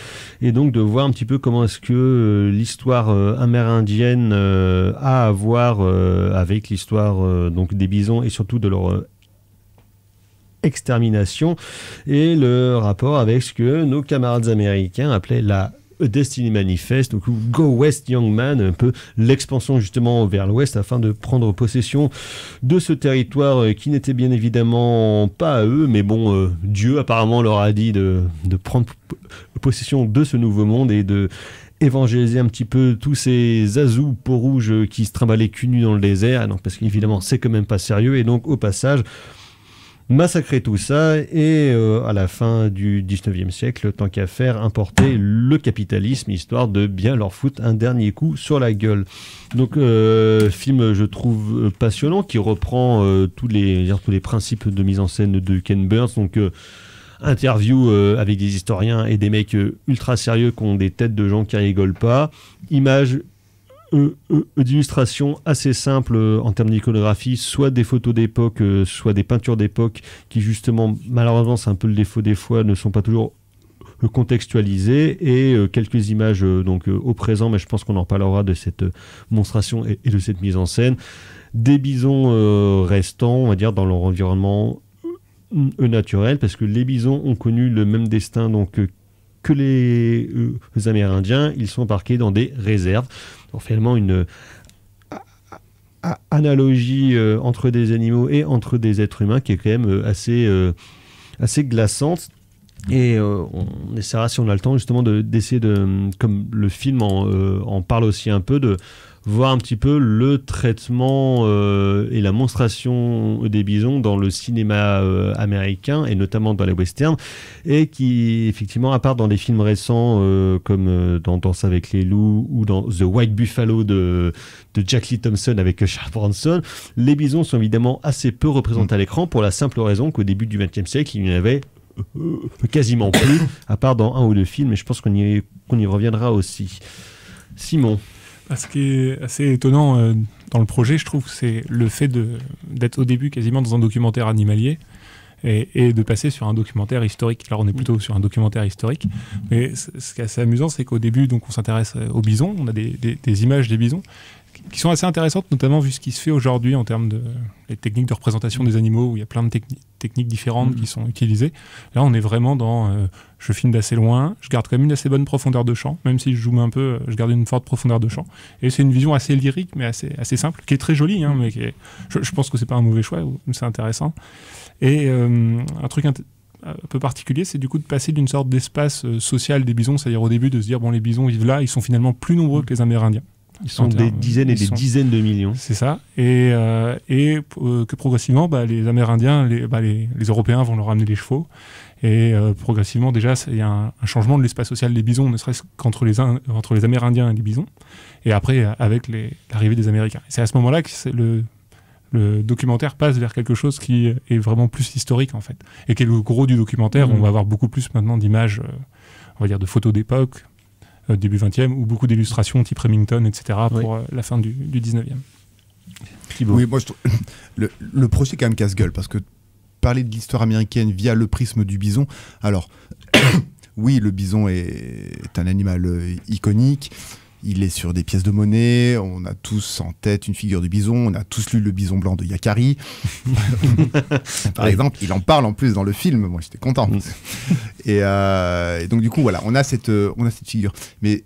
et donc de voir un petit peu comment est-ce que l'histoire amérindienne a à voir avec l'histoire donc des bisons et surtout de leur extermination et le rapport avec ce que nos camarades américains appelaient la Destiny Manifest, donc Go West Young Man, un peu l'expansion justement vers l'ouest afin de prendre possession de ce territoire qui n'était bien évidemment pas à eux, mais bon, Dieu apparemment leur a dit de prendre possession de ce nouveau monde et de évangéliser un petit peu tous ces azous peau rouge qui se trimballaient cul nu dans le désert, donc parce qu'évidemment c'est quand même pas sérieux, et donc au passage massacrer tout ça et à la fin du 19e siècle, tant qu'à faire, importer le capitalisme, histoire de bien leur foutre un dernier coup sur la gueule. Donc film, je trouve, passionnant, qui reprend tous les principes de mise en scène de Ken Burns, donc interview avec des historiens et des mecs ultra sérieux qui ont des têtes de gens qui rigolent pas, images d'illustrations assez simples en termes d'iconographie, soit des photos d'époque, soit des peintures d'époque qui justement, malheureusement c'est un peu le défaut des fois, ne sont pas toujours contextualisées, et quelques images donc au présent, mais je pense qu'on en parlera de cette monstration et de cette mise en scène. Des bisons restants, on va dire, dans leur environnement naturel, parce que les bisons ont connu le même destin donc que les Amérindiens, ils sont parqués dans des réserves. Donc finalement une analogie entre des animaux et entre des êtres humains qui est quand même assez glaçante. Et on essaiera, si on a le temps, justement d'essayer comme le film en parle aussi un peu, de voir un petit peu le traitement et la monstration des bisons dans le cinéma américain, et notamment dans les westerns, et qui, effectivement, à part dans des films récents comme dans Danse avec les loups ou dans The White Buffalo de Jack Lee Thompson avec Charles Bronson, les bisons sont évidemment assez peu représentés à l'écran, pour la simple raison qu'au début du XXe siècle, il y en avait quasiment plus, à part dans un ou deux films, et je pense qu'on y reviendra aussi. Simon. Ce qui est assez étonnant dans le projet, je trouve, c'est le fait d'être au début quasiment dans un documentaire animalier et de passer sur un documentaire historique. Alors on est plutôt sur un documentaire historique, mais ce qui est assez amusant, c'est qu'au début, donc, on s'intéresse aux bisons, on a des images des bisons qui sont assez intéressantes, notamment vu ce qui se fait aujourd'hui en termes de les techniques de représentation des animaux, où il y a plein de techniques différentes qui sont utilisées. Là, on est vraiment dans je filme d'assez loin, je garde quand même une assez bonne profondeur de champ, même si je zoome un peu, je garde une forte profondeur de champ. Et c'est une vision assez lyrique, mais assez simple, qui est très jolie, mais je pense que c'est pas un mauvais choix, c'est intéressant. Et un truc un peu particulier, c'est du coup de passer d'une sorte d'espace social des bisons, c'est-à-dire au début de se dire, bon, les bisons vivent là, ils sont finalement plus nombreux que les Amérindiens. Ils sont des dizaines et des dizaines de millions. C'est ça. Et que progressivement, les Amérindiens, les Européens vont leur amener les chevaux. Et progressivement, déjà, il y a un changement de l'espace social des bisons, ne serait-ce qu'entre entre les Amérindiens et les bisons. Et après, avec l'arrivée des Américains. Et c'est à ce moment-là que le documentaire passe vers quelque chose qui est vraiment plus historique, en fait. Et qui est le gros du documentaire. On va avoir beaucoup plus maintenant d'images, on va dire, de photos d'époque, début 20e, ou beaucoup d'illustrations type Remington, etc. pour la fin du 19e. Thibaut. Oui, moi je trouve le projet est quand même casse-gueule, parce que parler de l'histoire américaine via le prisme du bison, alors oui, le bison est un animal iconique, il est sur des pièces de monnaie, on a tous en tête une figure du bison, on a tous lu Le Bison Blanc de Yakari. Par exemple, il en parle en plus dans le film, moi j'étais content. Et donc du coup, voilà, on a cette figure. Mais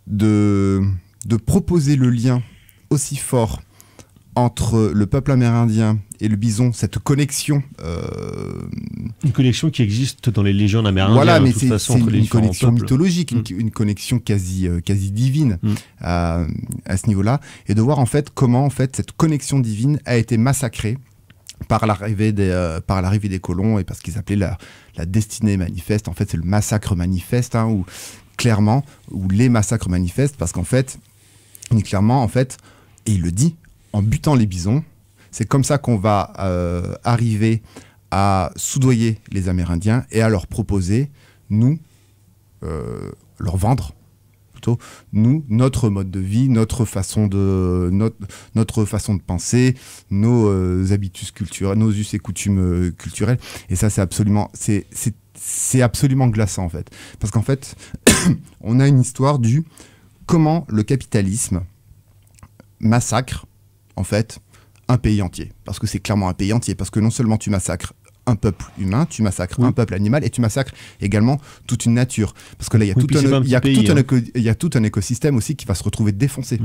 de proposer le lien aussi fort entre le peuple amérindien et le bison, cette connexion... Une connexion qui existe dans les légendes amérindiennes, voilà, mais de toute façon, c'est une connexion mythologique, une connexion quasi divine à ce niveau-là, et de voir en fait comment en fait cette connexion divine a été massacrée par l'arrivée des colons, et parce qu'ils appelaient la destinée manifeste. En fait, c'est le massacre manifeste, où les massacres manifestes, parce qu'en fait, clairement, en fait, et il le dit, en butant les bisons, c'est comme ça qu'on va arriver à soudoyer les Amérindiens et à leur proposer, leur vendre plutôt nous, notre mode de vie, notre façon de penser, nos habitudes culturelles, nos us et coutumes culturelles. Et ça, c'est absolument glaçant en fait, parce qu'en fait, on a une histoire du comment le capitalisme massacre en fait un pays entier, parce que c'est clairement un pays entier, parce que non seulement tu massacres un peuple humain, tu massacres un peuple animal et tu massacres également toute une nature, parce que là il y a tout un écosystème aussi qui va se retrouver défoncé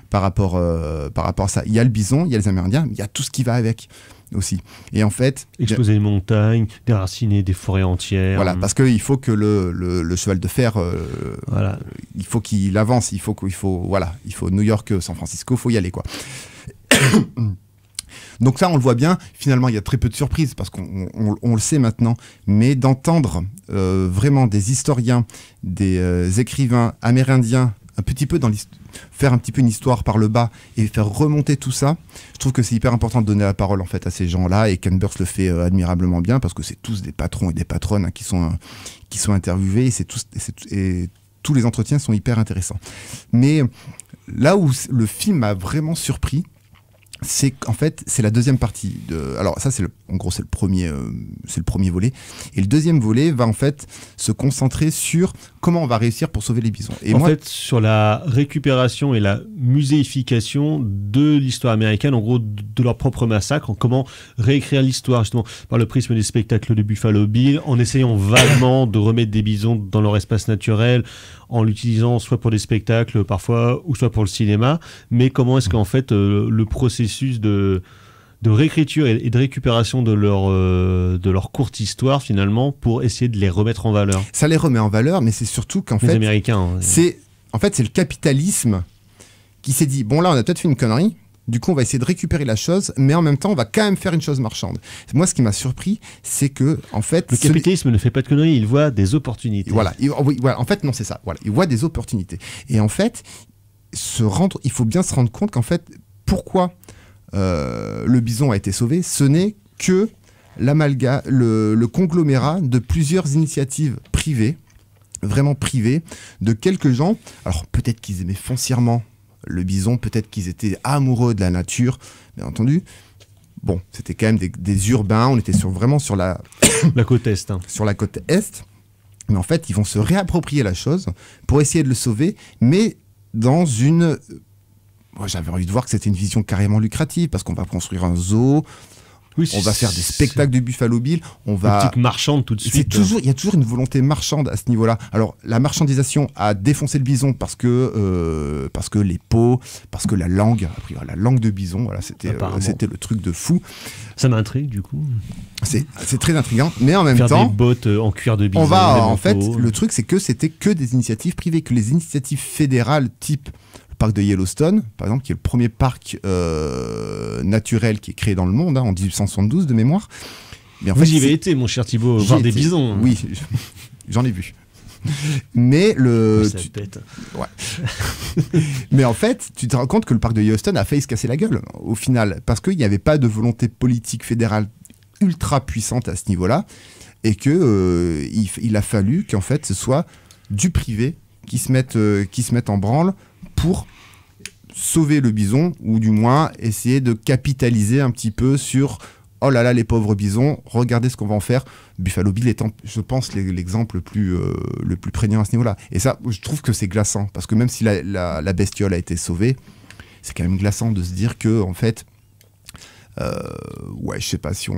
par rapport à ça. Il y a le bison, il y a les Amérindiens, il y a tout ce qui va avec aussi. Et en fait, exploser les montagnes, déraciner des forêts entières. Voilà, parce qu'il faut que le cheval de fer, il faut qu'il avance, il faut New York, San Francisco, faut y aller quoi. Donc ça, on le voit bien, finalement, il y a très peu de surprises, parce qu'on le sait maintenant, mais d'entendre vraiment des historiens, des écrivains amérindiens, un petit peu faire un petit peu une histoire par le bas et faire remonter tout ça, je trouve que c'est hyper important de donner la parole en fait à ces gens-là, et Ken Burns le fait admirablement bien, parce que c'est tous des patrons et des patronnes qui sont interviewés, et tous les entretiens sont hyper intéressants. Mais là où le film m'a vraiment surpris, c'est qu'en fait, c'est la deuxième partie. Alors ça, en gros, c'est le premier volet. Et le deuxième volet va en fait se concentrer sur comment on va réussir pour sauver les bisons. Et en fait, sur la récupération et la muséification de l'histoire américaine, en gros, de leur propre massacre, comment réécrire l'histoire, justement, par le prisme des spectacles de Buffalo Bill, en essayant vaguement de remettre des bisons dans leur espace naturel, en l'utilisant soit pour des spectacles parfois, ou soit pour le cinéma. Mais comment est-ce qu'en fait, le processus de réécriture et de récupération de leur courte histoire, finalement, pour essayer de les remettre en valeur. Ça les remet en valeur, mais c'est surtout qu'en fait... Les Américains. C'est le capitalisme qui s'est dit, bon là, on a peut-être fait une connerie, du coup, on va essayer de récupérer la chose, mais en même temps, on va quand même faire une chose marchande. Moi, ce qui m'a surpris, c'est que, en fait... Le capitalisme ne fait pas de conneries, il voit des opportunités. Voilà. En fait, non, c'est ça. Voilà. Il voit des opportunités. Et en fait, il faut bien se rendre compte qu'en fait, pourquoi le bison a été sauvé, ce n'est que le conglomérat de plusieurs initiatives privées, vraiment privées, de quelques gens. Alors, peut-être qu'ils aimaient foncièrement le bison, peut-être qu'ils étaient amoureux de la nature, bien entendu. Bon, c'était quand même des urbains, on était vraiment sur la côte est. Hein. Sur la côte est. Mais en fait, ils vont se réapproprier la chose pour essayer de le sauver, mais dans une... Moi, j'avais envie de voir que c'était une vision carrément lucrative, parce qu'on va construire un zoo, on va faire des spectacles de Buffalo Bill, on va... Une petite marchande tout de suite. Il y a toujours une volonté marchande à ce niveau-là. Alors, la marchandisation a défoncé le bison parce que les peaux, parce que la langue de bison, voilà, c'était le truc de fou. Ça m'intrigue, du coup. C'est très intriguant, mais en même temps... Faire des bottes en cuir de bison. En fait, le truc, c'est que c'était que des initiatives privées, que les initiatives fédérales type... parc de Yellowstone, par exemple, qui est le premier parc naturel qui est créé dans le monde, en 1872 de mémoire. Mais en fait, j'y avais été, mon cher Thibaut, voir des bisons. Oui, j'en ai vu. Mais mais en fait, tu te rends compte que le parc de Yellowstone a failli se casser la gueule, au final, parce qu'il n'y avait pas de volonté politique fédérale ultra puissante à ce niveau-là, et que il a fallu qu'en fait, ce soit du privé qui se mette en branle pour sauver le bison, ou du moins essayer de capitaliser un petit peu sur oh là là, les pauvres bisons, regardez ce qu'on va en faire. Buffalo Bill étant, je pense, l'exemple le plus prégnant à ce niveau-là. Et ça, je trouve que c'est glaçant, parce que même si la bestiole a été sauvée, c'est quand même glaçant de se dire que, en fait, je sais pas si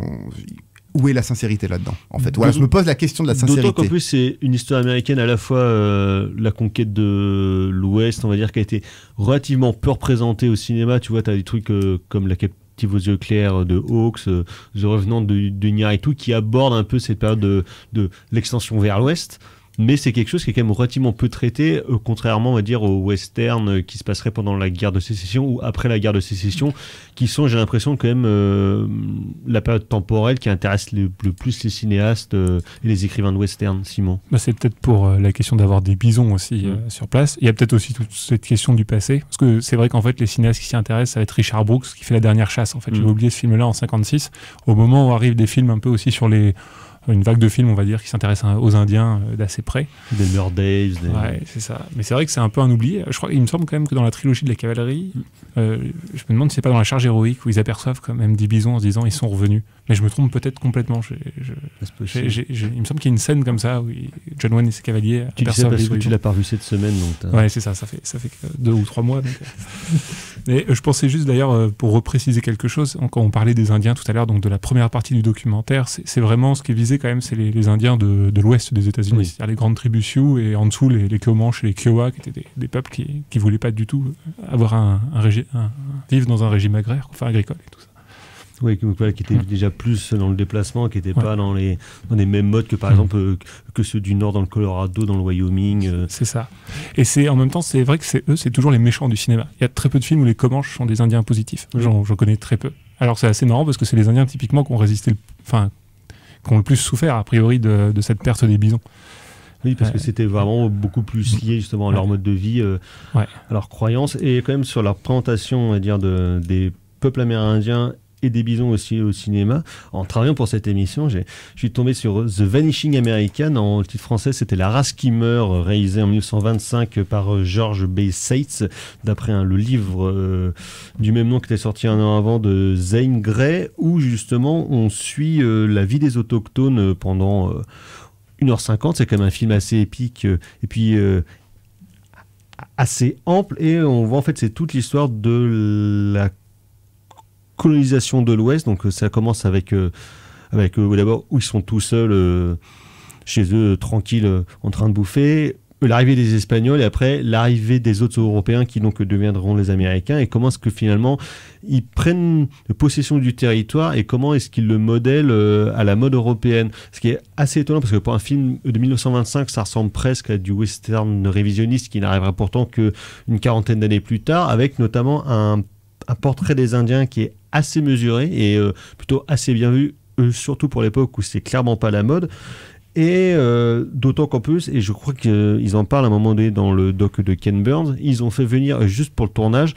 où est la sincérité là-dedans, en fait. Voilà, je me pose la question de la sincérité. D'autant qu'en plus, c'est une histoire américaine, à la fois la conquête de l'Ouest, on va dire, qui a été relativement peu représentée au cinéma. Tu vois, tu as des trucs comme La Captive aux yeux clairs de Hawks, The Revenant de Iñárritu, qui abordent un peu cette période de l'extension vers l'Ouest. Mais c'est quelque chose qui est quand même relativement peu traité, contrairement, on va dire, aux westerns qui se passeraient pendant la guerre de sécession ou après la guerre de sécession, qui sont, j'ai l'impression, quand même la période temporelle qui intéresse le plus les cinéastes et les écrivains de western. Simon. C'est peut-être pour la question d'avoir des bisons aussi sur place. Il y a peut-être aussi toute cette question du passé, parce que c'est vrai qu'en fait, les cinéastes qui s'y intéressent, ça va être Richard Brooks qui fait La Dernière chasse. En fait, j'ai oublié ce film-là en 56, au moment où arrivent des films un peu aussi sur les une vague de films, on va dire, qui s'intéressent aux Indiens d'assez près. Des Murdaves. Ouais, c'est ça. Mais c'est vrai que c'est un peu un oublié. Je crois, il me semble quand même que dans la trilogie de la cavalerie, je me demande si c'est pas dans la charge héroïque où ils aperçoivent quand même des bisons en se disant ils sont revenus. Mais je me trompe peut-être complètement. Il me semble qu'il y a une scène comme ça où John Wayne et ses cavaliers tu aperçoivent parce les que bisons. tu l'as pas vu cette semaine. Donc ouais, c'est ça. Ça fait 2 ou 3 mois. Donc, Mais je pensais juste d'ailleurs, pour repréciser quelque chose, quand on parlait des Indiens tout à l'heure, donc de la première partie du documentaire, c'est vraiment ce qui est visé quand même, c'est les Indiens de l'ouest des États-Unis, oui. C'est-à-dire les grandes tribus Sioux et en dessous les Comanches et les Kiowa, qui étaient des peuples qui voulaient pas du tout avoir vivre dans un régime agraire, enfin agricole et tout ça. Oui, qui était déjà plus dans le déplacement, qui n'était pas dans les mêmes modes que par exemple que ceux du Nord dans le Colorado, dans le Wyoming. C'est ça. Et en même temps, c'est vrai que c'est toujours les méchants du cinéma. Il y a très peu de films où les Comanches sont des Indiens positifs. J'en connais très peu. Alors c'est assez marrant parce que c'est les Indiens typiquement qui ont résisté, qui ont le plus souffert a priori de cette perte des bisons. Oui, parce que c'était vraiment beaucoup plus lié justement à leur mode de vie, à leurs croyances, et quand même sur leur présentation, on va dire, des peuples amérindiens et des bisons aussi au cinéma. En travaillant pour cette émission, je suis tombé sur The Vanishing American. En titre français, c'était La race qui meurt, réalisé en 1925 par George B. Seitz, d'après le livre du même nom qui était sorti un an avant de Zane Grey, où justement on suit la vie des autochtones pendant 1h50. C'est quand même un film assez épique et puis assez ample, et on voit en fait c'est toute l'histoire de la colonisation de l'Ouest. Donc ça commence avec d'abord où ils sont tout seuls chez eux, tranquilles, en train de bouffer, l'arrivée des Espagnols, et après l'arrivée des autres Européens qui donc deviendront les Américains, et comment est-ce que finalement ils prennent possession du territoire et comment est-ce qu'ils le modèlent à la mode européenne. Ce qui est assez étonnant parce que pour un film de 1925, ça ressemble presque à du western révisionniste qui n'arrivera pourtant qu'une quarantaine d'années plus tard, avec notamment un portrait des Indiens qui est assez mesuré et plutôt assez bien vu, surtout pour l'époque où c'est clairement pas la mode. Et d'autant qu'en plus, et je crois qu'ils en parlent à un moment donné dans le doc de Ken Burns, ils ont fait venir juste pour le tournage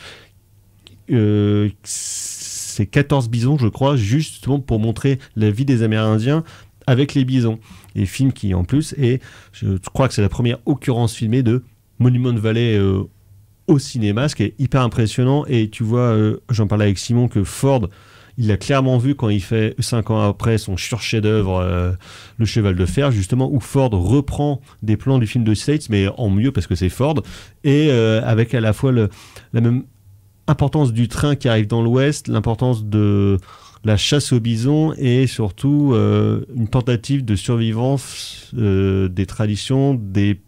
c'est 14 bisons, je crois, justement pour montrer la vie des Amérindiens avec les bisons. Et film qui en plus est, je crois que c'est la première occurrence filmée de Monument Valley au cinéma, ce qui est hyper impressionnant. Et tu vois, j'en parlais avec Simon, que Ford, il l'a clairement vu quand il fait 5 ans après son chef-d'œuvre Le Cheval de Fer, justement, où Ford reprend des plans du film de States, mais en mieux parce que c'est Ford, et avec à la fois la même importance du train qui arrive dans l'Ouest, l'importance de la chasse aux bisons, et surtout une tentative de survivance des traditions des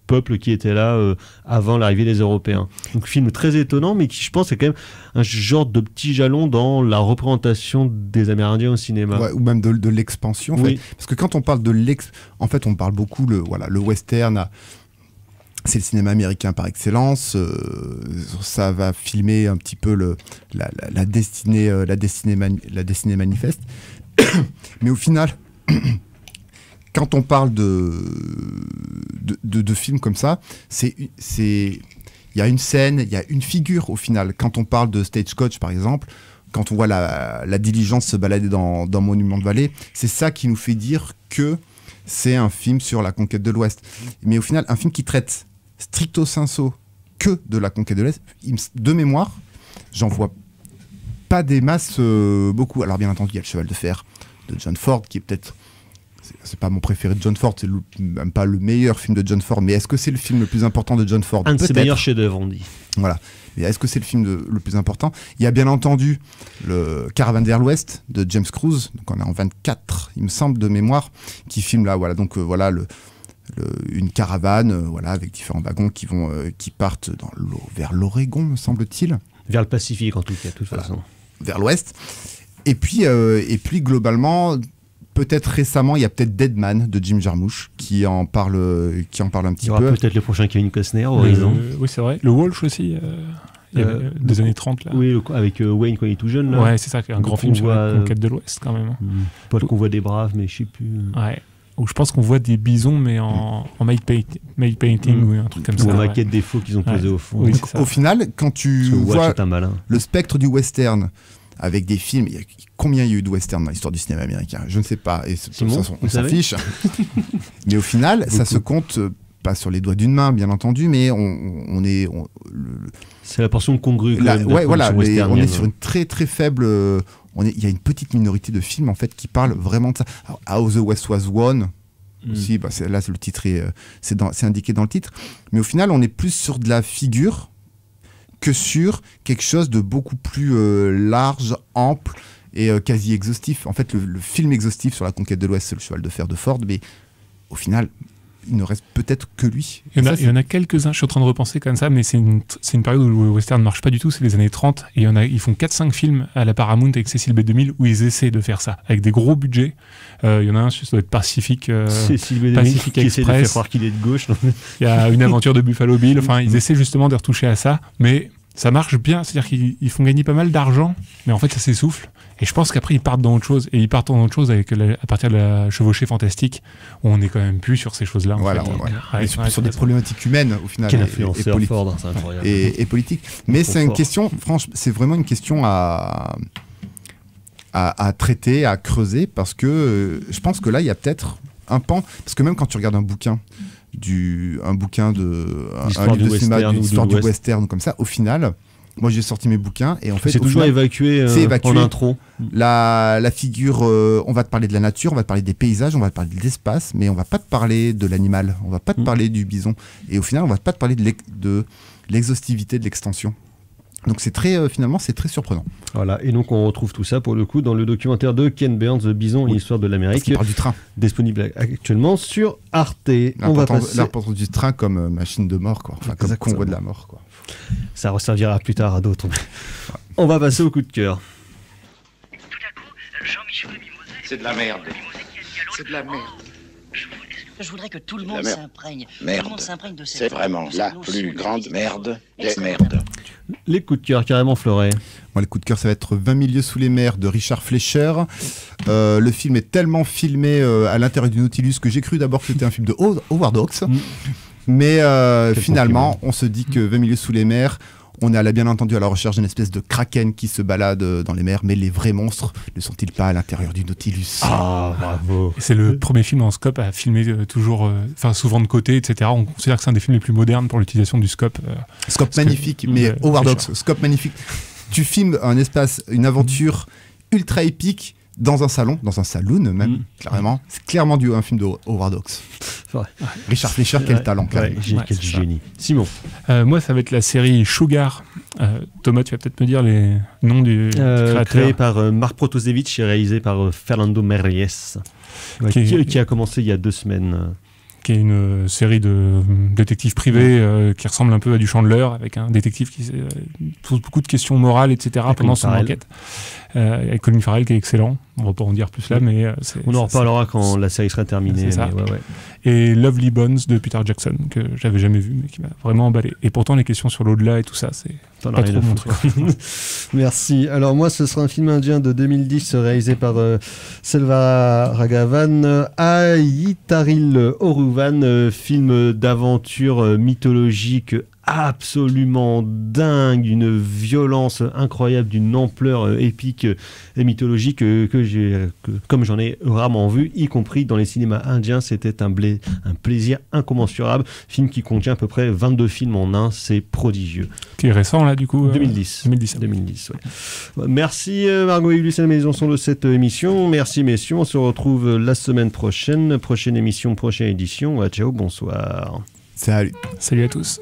peuples qui étaient là avant l'arrivée des Européens. Donc film très étonnant, mais qui, je pense, est quand même un genre de petit jalon dans la représentation des Amérindiens au cinéma. Ouais, ou même de l'expansion. En oui. fait. Parce que quand on parle en fait, on parle beaucoup le western. C'est le cinéma américain par excellence. Ça va filmer un petit peu la destinée manifeste. Mais au final, quand on parle de films comme ça, il y a une scène, il y a une figure au final. Quand on parle de Stagecoach, par exemple, quand on voit la diligence se balader dans Monument Valley, c'est ça qui nous fait dire que c'est un film sur la conquête de l'Ouest. Mais au final, un film qui traite stricto sensu que de la conquête de l'Est, de mémoire, j'en vois pas des masses beaucoup. Alors bien entendu, il y a Le Cheval de Fer de John Ford, qui est peut-être... C'est pas mon préféré de John Ford, c'est même pas le meilleur film de John Ford, mais est-ce que c'est le film le plus important de John Ford ? Un de ses meilleurs chefs-d'œuvre, on dit. Voilà. Mais est-ce que c'est le film le plus important ? Il y a bien entendu le Caravane vers l'Ouest de James Cruise, donc on est en 24, il me semble, de mémoire, qui filme là, voilà, donc voilà une caravane, voilà, avec différents wagons qui partent vers l'Oregon, me semble-t-il. Vers le Pacifique, en tout cas, de toute façon. Vers l'Ouest. Et puis globalement, peut-être récemment, il y a peut-être Dead Man de Jim Jarmusch qui en parle un petit peu. Il y aura peut-être le prochain Kevin Costner, Horizon. Oui, c'est vrai. Le Walsh aussi, des années 30. Là. Oui, avec Wayne quand il est tout jeune. Là. Ouais, c'est ça, un grand film sur la conquête de l'Ouest quand même. Pas le convoi des braves, mais je sais plus. Ouais. Où je pense qu'on voit des bisons, mais en matte painting ou un truc comme ça. Ou en maquette des faux qu'ils ont posé au fond. Oui, au final, quand tu vois un malin. le spectre du western, avec des films. Combien il y a eu de westerns dans l'histoire du cinéma américain? Je ne sais pas. Et Simon, on s'en fiche. Mais au final, ça se compte pas sur les doigts d'une main, bien entendu, mais c'est la portion congrue. Voilà, on est sur une très très faible. Il y a une petite minorité de films en fait qui parlent vraiment de ça. Alors, How the West Was Won. Aussi, là le titre c'est indiqué dans le titre, mais au final on est plus sur de la figure que sur quelque chose de beaucoup plus large, ample et quasi exhaustif. En fait, le film exhaustif sur la conquête de l'Ouest, c'est le cheval de fer de Ford, mais au final, il ne reste peut-être que lui. Il y en a quelques-uns, je suis en train de repenser comme ça, mais c'est une période où le western ne marche pas du tout, c'est les années 30, et ils font 4-5 films à la Paramount avec Cecil B2000 où ils essaient de faire ça, avec des gros budgets. Il y en a un, ça doit être Pacific qui essaie de faire croire qu'il est de gauche. Il y a Une aventure de Buffalo Bill, enfin ils essaient justement de retoucher à ça, mais ça marche bien, c'est-à-dire qu'ils font gagner pas mal d'argent, mais en fait ça s'essouffle. Et je pense qu'après ils partent dans autre chose, et ils partent dans autre chose à partir de la chevauchée fantastique, où on n'est quand même plus sur ces choses-là. Sur des problématiques humaines au final. Quel influenceur fort, c'est incroyable. Et politique. Mais c'est une question, franchement, c'est vraiment une question à traiter, à creuser, parce que je pense que là il y a peut-être un pan, parce que même quand tu regardes un bouquin de cinéma, d'histoire du western comme ça, au final, moi j'ai sorti mes bouquins et en fait c'est toujours évacué en intro. La figure, on va te parler de la nature, on va te parler des paysages, on va te parler de l'espace, mais on va pas te parler de l'animal, on va pas te parler du bison, et au final on va pas te parler de l'exhaustivité de l'extension. Donc finalement c'est très surprenant. Voilà, et donc on retrouve tout ça pour le coup dans le documentaire de Ken Burns, The Bison, l'histoire de l'Amérique. Qui parle du train. Disponible actuellement sur Arte. L'importance du train comme machine de mort, quoi. Enfin, comme convoi de la mort, quoi. Ça resservira plus tard à d'autres. On va passer au coup de cœur. C'est de la merde. C'est de la merde. Je voudrais que tout le monde s'imprègne. Merde. De cette c'est vraiment la plus grande merde des merdes. Les coups de cœur carrément fleurés. Moi, les coups de cœur, ça va être 20 milieux sous les mers de Richard Fleischer. Le film est tellement filmé à l'intérieur du Nautilus que j'ai cru d'abord que c'était un film de Howard Hawks. Mais finalement, on se dit que 20 milieux sous les mers, on est bien entendu à la recherche d'une espèce de kraken qui se balade dans les mers, mais les vrais monstres ne sont-ils pas à l'intérieur du Nautilus? Ah, bravo. C'est le premier film en scope à filmer toujours, souvent de côté, etc. On considère que c'est un des films les plus modernes pour l'utilisation du scope. Scope magnifique, mais Howard Hawks, scope magnifique. Tu filmes une aventure ultra épique dans un saloon même, clairement. C'est clairement un film de Howard Hawks. Richard Fleischer, quel talent, quel génie. Simon. Moi, ça va être la série Sugar. Thomas, tu vas peut-être me dire les noms du créateur. Créé par Mark Protosevich et réalisé par Fernando Merries, qui a commencé il y a 2 semaines. Qui est une série de détectives privés qui ressemble un peu à du Chandler, avec un détective qui pose beaucoup de questions morales, etc. pendant son enquête. Avec Colin Farrell qui est excellent. On va pas en dire plus là, mais on en reparlera quand la série sera terminée. C'est ça. Et Lovely Bones de Peter Jackson, que j'avais jamais vu, mais qui m'a vraiment emballé. Et pourtant, les questions sur l'au-delà et tout ça, c'est pas trop mon truc. Merci. Alors moi, ce sera un film indien de 2010 réalisé par Selva Raghavan, Ayitaril Oruvan, film d'aventure mythologique absolument dingue, d'une violence incroyable, d'une ampleur épique et mythologique comme j'en ai rarement vu, y compris dans les cinémas indiens. C'était un plaisir incommensurable. Film qui contient à peu près 22 films en un, c'est prodigieux. Qui est récent là du coup 2010, ouais. Merci Margot et Ulysse à la maison son de cette émission. Merci messieurs, on se retrouve la semaine prochaine. Prochaine émission, prochaine édition. Ciao, bonsoir. Salut. Salut à tous.